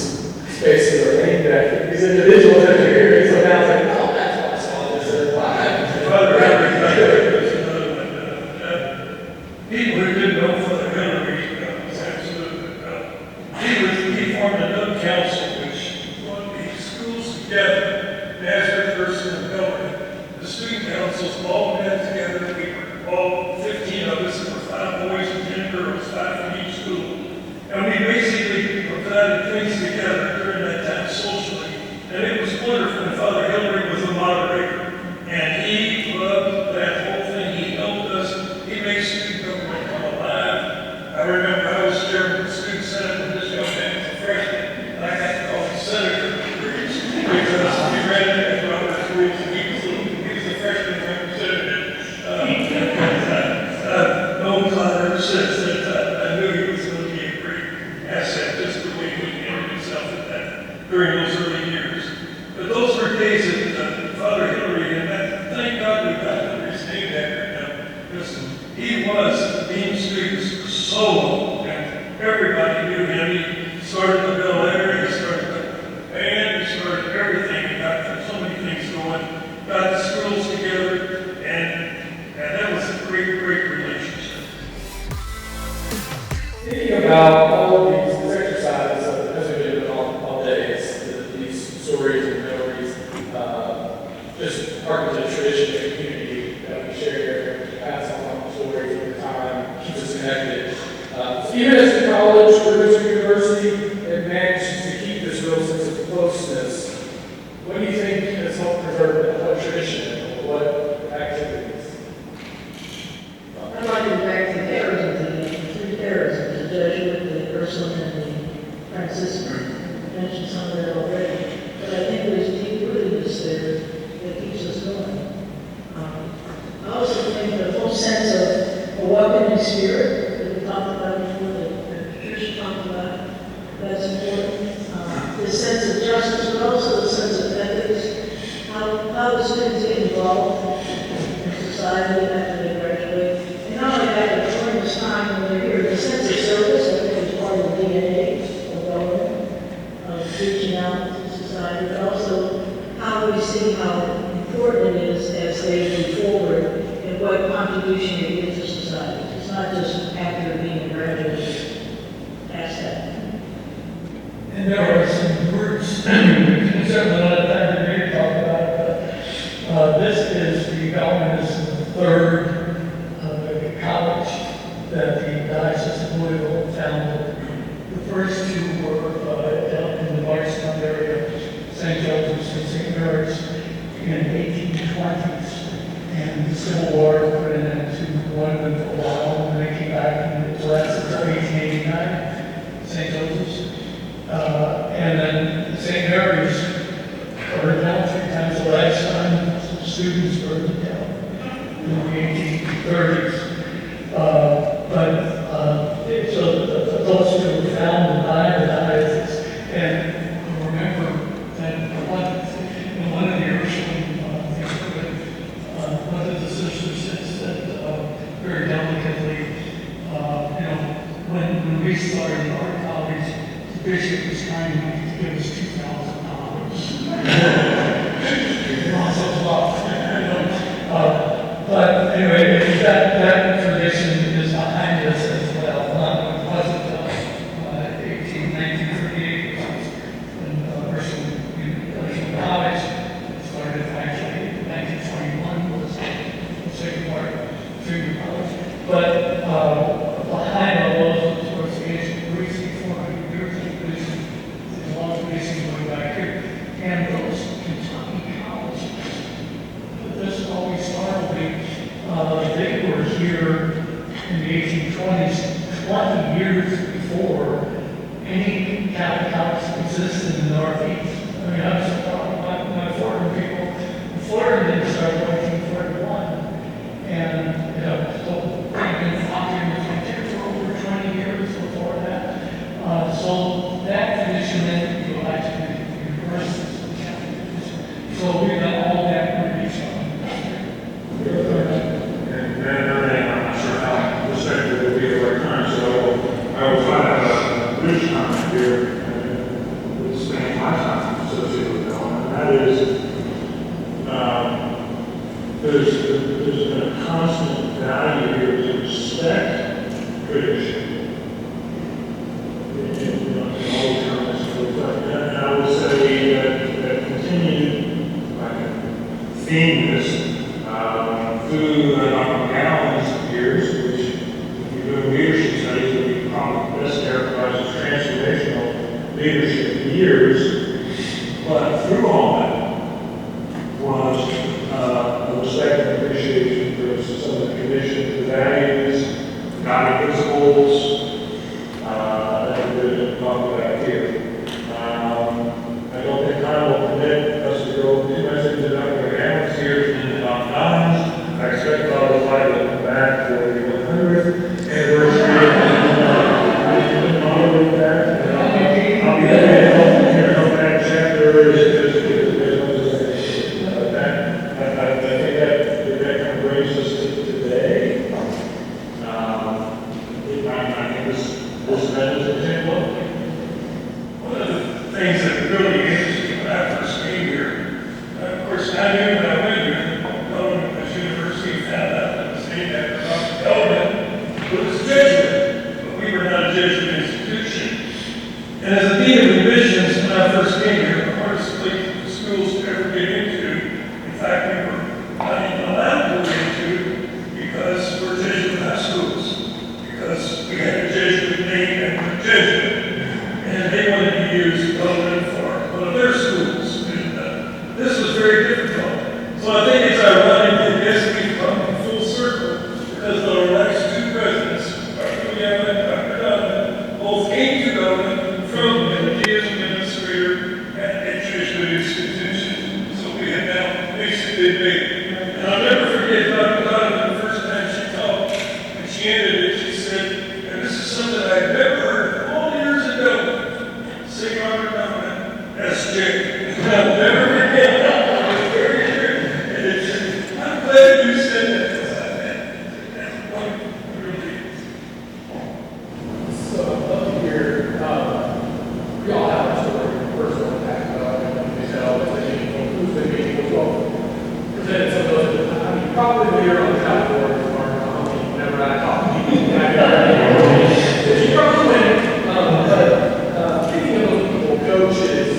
spaces are aimed at these individuals that are here, so now it's like, oh, that's why I saw this at five. Father Henry was another one. People who didn't know Father Henry was absolutely he formed another council which brought these schools together. Nazareth, Thurston, and Bellarmine. The student councils all met together. We were all 15 of us. There were 5 boys and 10 girls, 5 from each school. And we basically provided things together during that time socially. And it was wonderful. And Father Hillary was the moderator. And he loved that whole thing. He helped us. He made student government come alive. I remember I was chairman of the student senate when this young man was a freshman. And I got to call him Senator Crews because he ran into Robert's rules and he was a freshman representative. I've known Clyde ever since that I knew he was going to be a great asset just the way he handled himself at that during those early years. But those were days that Father Hillary, and thank God we got his name after him, because he was dean of students for so long, and everybody knew him. He started the Bel Air, he started the band, he started everything. He got so many things going, got the schools together, and that was a great, great relationship. Thinking about all of these exercises, as we've been doing all day, these stories and memories, just part of the tradition and community that we share, pass on stories over time, keeps us connected. Even as a college or as a university, it manages to keep this real sense of closeness. What do you think has helped preserve that? What tradition or what activities? I'd like to go back to the eras of the 3 eras, the Jesuit, the Ursuline, and the Franciscan. I mentioned some of that already. But I think there's deep rootedness there that keeps us going. I also think the whole sense of a welcoming spirit that we talked about before, that Patricia talked about, that's important. The sense of justice, but also the sense of ethics, how the students get involved in society after they graduate. And not only that, but during this time when they're here, the sense of service, I think, is part of the DNA of government, of reaching out to society, but also how we see how important it is as they move forward and what contribution they give to society. It's not just after being a graduate, past that. And there are some groups, certainly not that we may talk about, but this is the Bellarmine's 3rd college that the Diocese of Louisville founded. The first 2 were down in the Bardstown area, St. Joseph's and St. Mary's, in the 1820s. And the Civil War put an end to one of them for a while, and they came back, and it lasted until 1880. 1889, St. Joseph's. And then St. Mary's burned down 3 times the lifetime. Students burned it down in the 1830s. So those who were found in dialysis, and remember that one of the Ursuline, one of the sisters said very delicately, when we started our college, the bishop was kind enough to give us $2,000. But anyway, that tradition is behind us as well. It wasn't 1938, when Ursuline College started. Actually, 1921 was the second part of junior college. But behind all those, of course, the ancient Greece, 400 years of tradition, there's a long tradition going back here, and those Kentucky colleges. This always startled me. They were here in the 1820s, 20 years before any Catholic college existed in the Northeast. I mean, I was surprised my Florida people. Florida didn't start in 1941. And, so they've been operating here for over 20 years before that. So that tradition then you go back to the universities and Catholic tradition. So we've got all that tradition. And I'm not sure how respectful will be at the right time, so I will find out a brief comment here with spending my time associated with that, and that is there's been a constant value here to respect tradition. In all terms, and I would say that continued, I can theme this through Dr. Gallen's years, which, if you're doing leadership studies, would be probably best characterized as transformational leadership years. But through all that was a respect and appreciation for some of the traditions, the values, the guiding principles that we're going to talk about here. I don't think time will permit us to go too much into Dr. Gallen's years and Dr. Gallen's. I expect Father Clyde will come back for the 100th anniversary. I'll be there to help that chapter. I think that kind of brings us to today. I think this event is an example. One of the things that really interested me when I first came here, of course, I knew when I went here, University found out that was named after Dr. Bellarmine was a Jesuit, but we were not a Jesuit institution. And as a dean of admissions, when I first came here, the hardest place for the schools to ever get into, in fact, we were not even allowed to get into because we're Jesuit high schools, because we had a Jesuit name and we're Jesuit. And they wanted to use Bellarmine for one of their schools. And this was very difficult. So I think it's ironic that yes, we've come full circle because our last 2 presidents, Dr. Young and Dr. Donovan, both came to Bellarmine from the as administrator at a Jesuit institution. So we have now basically made. And I'll never forget Dr. Donovan, the first time she talked, and she ended it, she said, and this is something I've never heard all the years in Bellarmine, say Robert Donovan, S.J. I'll never forget that. Glad you said that because I meant that's one really. So I'd love to hear, we all have a story, personal impact, and tell who's been meaningful. Well, presented some of those, I mean, probably the year on the top board, or whenever I talk to people, she probably went, but speaking of those people, coaches,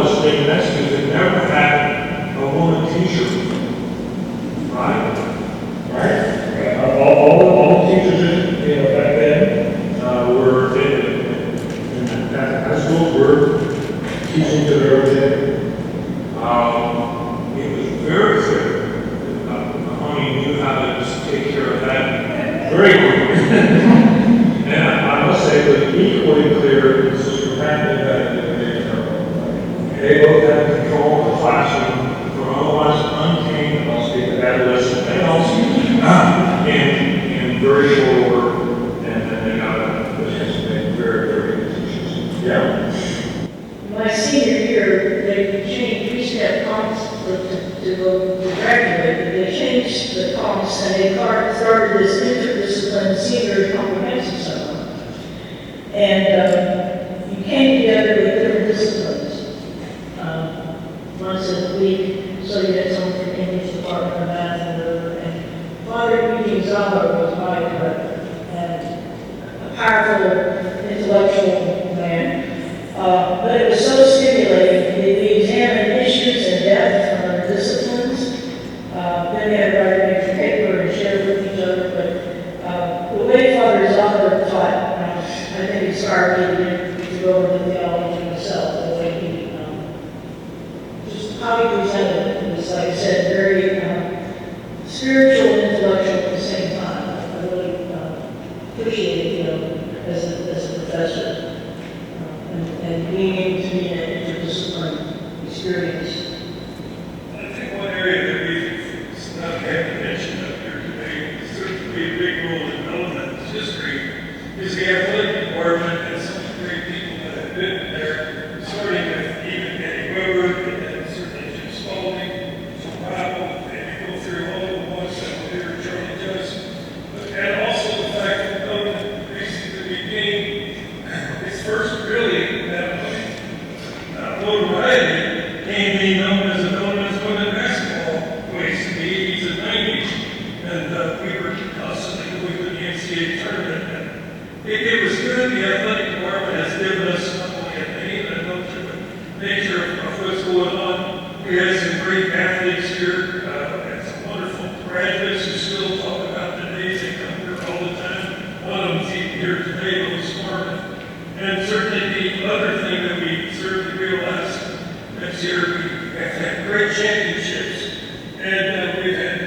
us being Mexicans had never had a woman teacher. Right? Right? All the teachers, you know, back then, were in high schools were teaching to their own gender. It was very clear that Mahoney knew how to take care of that very quickly. And I must say that equally clear is Sister Pat knew that they both had control of the classroom for otherwise untrained, I'll speak of adolescent males in very short order, and then they got a very, very good teachers. Yeah. My senior year, they changed, we used to have comps to go to graduate, but they changed the comps and they started this interdiscipline senior comprehensive seminar. And you came together with different disciplines once a week, so you had someone from English department or math and whatever. And Father Zappa was my director, and a powerful intellectual man. But it was so stimulating. We examined issues in depth from other disciplines. Then we had to write a major paper and share it with each other. But the way Father Zappa taught, I think inspired me to go into theology myself. The way he, just how he presented it was, like I said, very spiritual and intellectual at the same time. I really appreciate it, as a professor. And being able to be in an interdisciplinary experience. I think one area that we not have mentioned up here today, certainly a big role in development history, is the athletic department and some of the great people that have been there, starting with even Eddie Weber, and then certainly Jim Spalding, Jim Bible, and go through all the ones that were there, Charlie Just, and also the fact that development basically became its first really notoriety came being known as the Bellarmine women's basketball ways in the 80s and 90s. And we were constantly going to the NCAA tournament. And it was good. The athletic department has given us not only a name and a nature of what's going on. We had some great athletes here and some wonderful graduates who still talk about the days they come here all the time. One of them's even here today, Louis Norman. And certainly the other thing that we certainly realized this year, we have had great championships. And we've had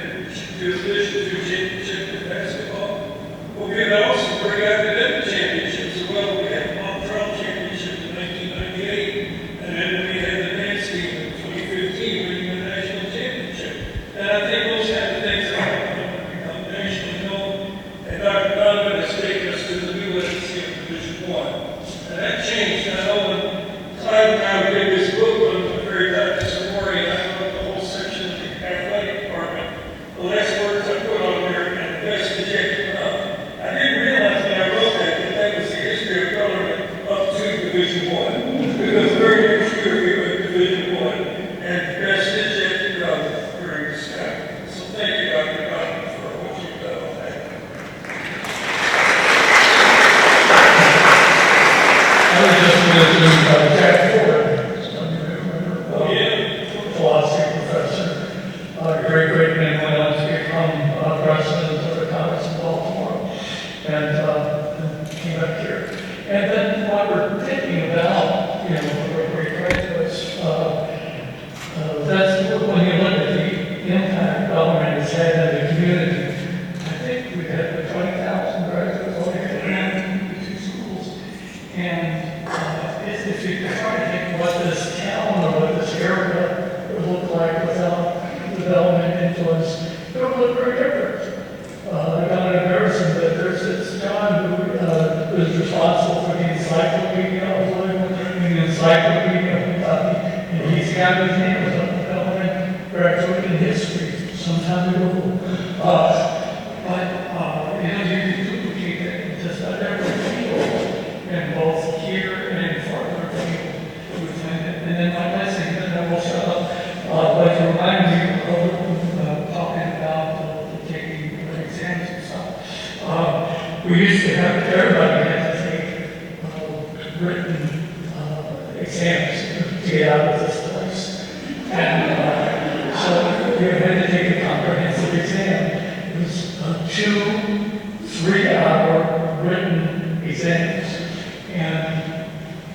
division II championship in basketball. But we had also great academic championships as well. We had the Montreal championship in 1998. And then we had the dance team in 2015 winning the national championship. And I think those kind of things have become nationally known. And Dr. Donovan has taken us to the new legacy of Division I. And that changed. I know when Clyde and I did this book on the very Baptist Memorial, and I wrote the whole section of the athletic department. The last words I put on there, and the best ejected up. I didn't realize when I wrote that was the history of government up to Division I. Because very next year we went to Division I, and the best ejected up during this time. So thank you, Dr. Donovan, for what you've done on that. I was just mentioning Jack Ford, some of you remember, philosophy professor, great man, went on to become president of the Congress in Baltimore, and came up here. And then while we're thinking about, great graduates, that's when you look at the impact government has had in the community. I think we've had 20,000 graduates over here in 2 schools. And if you try to think what this town or what this area would look like without development influence, it would look very different. I got an embarrassing that there's this John who is responsible for the encyclopedia of the encyclopedia of Kentucky, and he's got his name as a development graduate in history some time ago. You can duplicate it in just about every field, and both here and in farther field. And then like I said, then I will shut up. But you remind me of talking about taking exams and stuff. We used to have everybody had to take written exams to get out of this place. And so you had to take a comprehensive exam. It was 2 3-hour written exams. And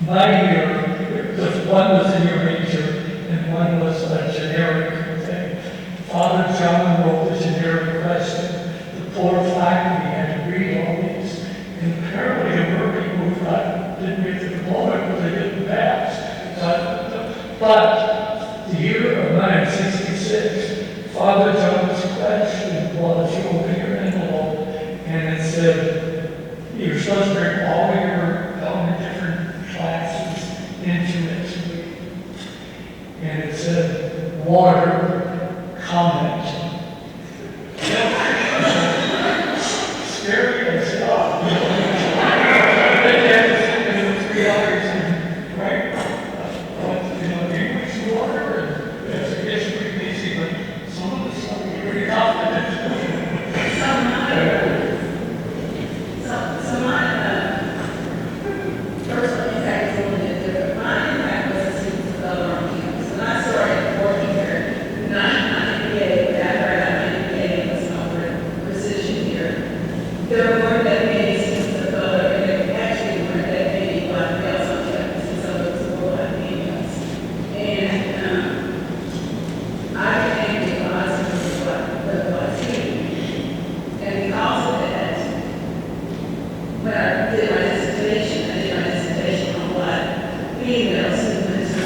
my year, one was in your major and one was a generic thing. Father John wrote the generic question. The poor faculty had to read all these. And apparently there were people who didn't get the diploma because they didn't pass. But the year of 1966, Father John's question was, you open your envelope and it said, you're supposed to bring all your different classes into next week. And it said, water, comment. Scary as hell. They had to sit in 3 hours and write, English water, and it's pretty easy, but some of the stuff was pretty confident. So my personal impact is a little bit different. My impact was a student on campus. When I started working here, not MBA, after I got my MBA in the precision here, there weren't that many students of color, and there actually weren't that many black males on campus, and so it was more black females. And I became the advisor of the black student. And because of that, when I did my dissertation on black females who went to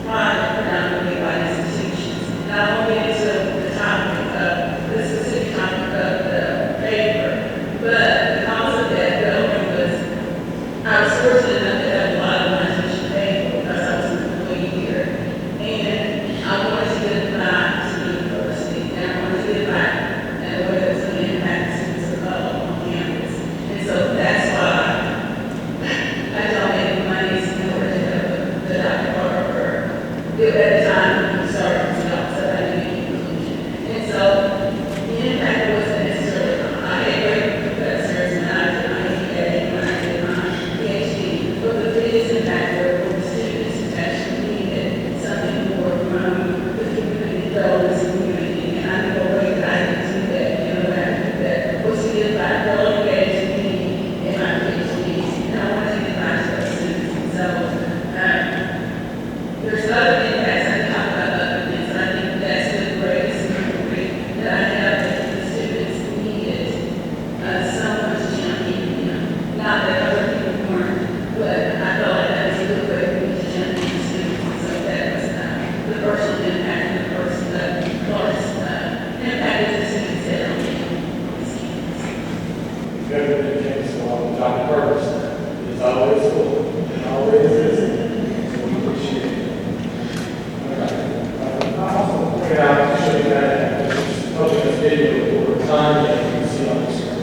private, predominantly white institutions. And I won't get into the topic of the specific topic of the paper, but because of that, I was fortunate enough to have a lot of my tuition paid for because I was an employee here. And I wanted to give back to the university, and I wanted to give back in a way that was going to impact students of color on campus. And so that's why I donated money in order to help the Dr. Carver. At the time, we started to talk about inclusion. And so the impact wasn't necessarily, I had great professors when I did my MBA, when I did my PhD, but the biggest impact were the students who actually needed something more from the community, those community. And I know a way that I can do that, that I do that, was to give back really engaged to me in my PhDs. And I wanted to give back to those students. And so there's other impacts I can talk about other things, and I think that's the greatest memory that I have that the students needed someone to champion them. Not that other people weren't, but I felt like that was a good way for me to champion the students. And so that was the personal impact and the personal impact that the students had on me. Everything takes a lot of Dr. Carver's. It's always cool. It always is. So we appreciate it. I also point out to show you that this video for time that you can see on the screen.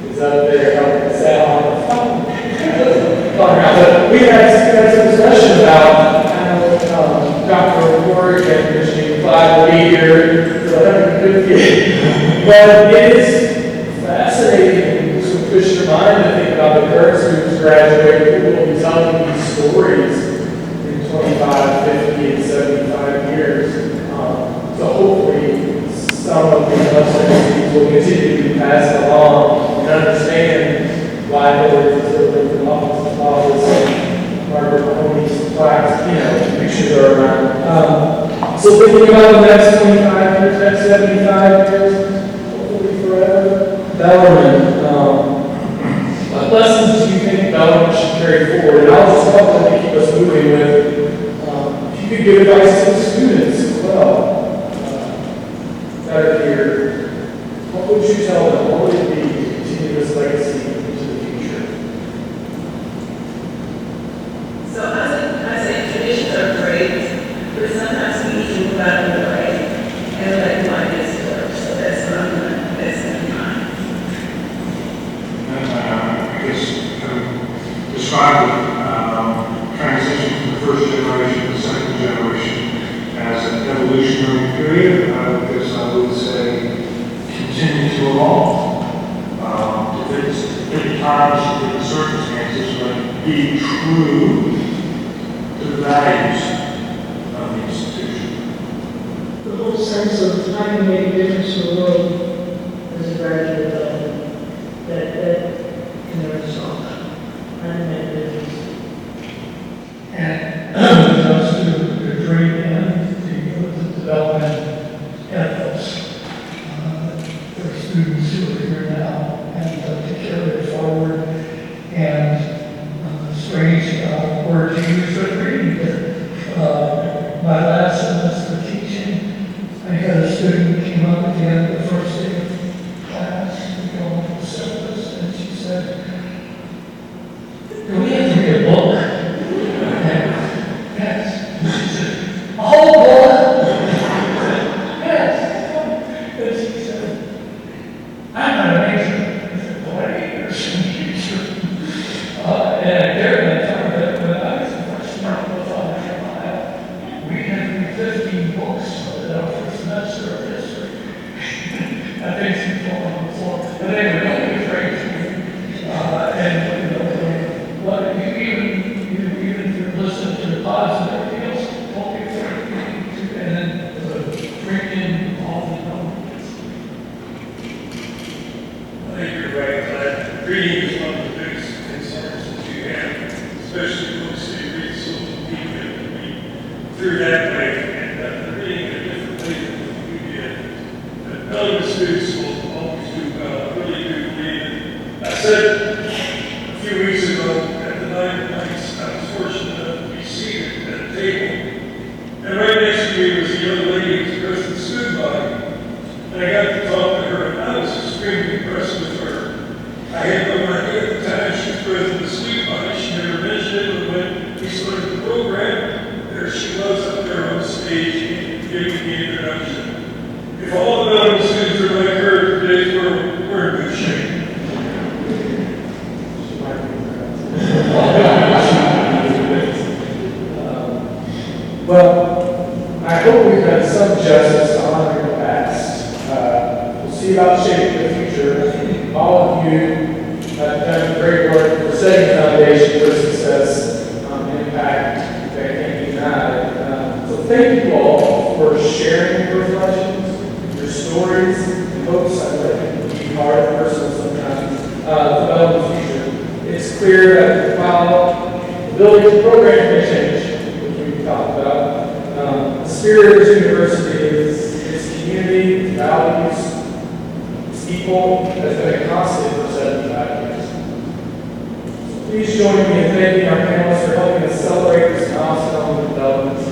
It's up there helping us out on the phone. But we had some discussion about how Dr. Horrigan and Clyde will be here for 150. But it is fascinating to push your mind to think about the current students graduating who will be telling these stories in 25, 50, and 75 years. So hopefully some of these lessons will continue to be passed along and understand why there is a office and Margaret Mahoney's plaques, pictures are around. So thinking about the next 25 years, next 75 years, hopefully forever, Bellarmine. What lessons do you think Bellarmine should carry forward? And I'll just help them to keep us moving with, if you could give advice to the students as well, that are here, what would you tell them? What would it be to continue this legacy into the future? So I say traditions are great, but sometimes we need to move out of the way and let life get started. So that's what I'm going to in mind. And I guess describe the transition from the first generation to the second generation as an evolutionary period. I guess I would say continue to evolve. Different times, different circumstances, but be true to the values of the institution? The whole sense of how you make a difference in the world as a graduate, that can never stop. And make a difference. And just to bring in the development ethos for students who are here now and to carry it forward. And strange word to use, but reading it. My last semester teaching, I had a student who came up at the end of the first day of class, we go into the syllabus, and she said, "Do we have to read a book?" Yes. And she said, "A whole book?" Yes. And she said, "I'm not a major." I said, "Boy, you're some teacher." And I dared my time that when I was a freshman at Pfaadt, we had to read 15 books in our first semester of history. I think she told on the floor, but they were really afraid to me. And what even if you're listening to the pods and everything else, don't be afraid to, and then bring in all the numbers. I think you're right, Clyde. Reading is one of the biggest concerns that you have, especially books that you read so deeply and read through that way, and reading in a different way than what you did. But none of the students will always do well. I really do believe it. I said a few weeks ago at the Night of Nights, I was fortunate enough to be seated at a table, and right next to me was a young lady who was dressed in the student body. And I got to talk to her, and I was extremely impressed with her. I had no idea at the time she was president of the student body. She never mentioned it, but when we started the program, there she was up there on the stage giving the introduction. If all the medical students are like her today, we're in good shape. Well, I hope we've done some justice to honoring the past. We'll see about shaping the future. All of you have done great work for setting the foundation for success, impact that can't be denied. So thank you all for sharing your reflections, your stories, and hopes. I let it be hard and personal sometimes about the future. It's clear that while the building's program may change, which we've talked about, the spirit of this university is its community, its values, its people has been a constant for 75 years. So please join me in thanking our panelists for helping us celebrate this milestone in development.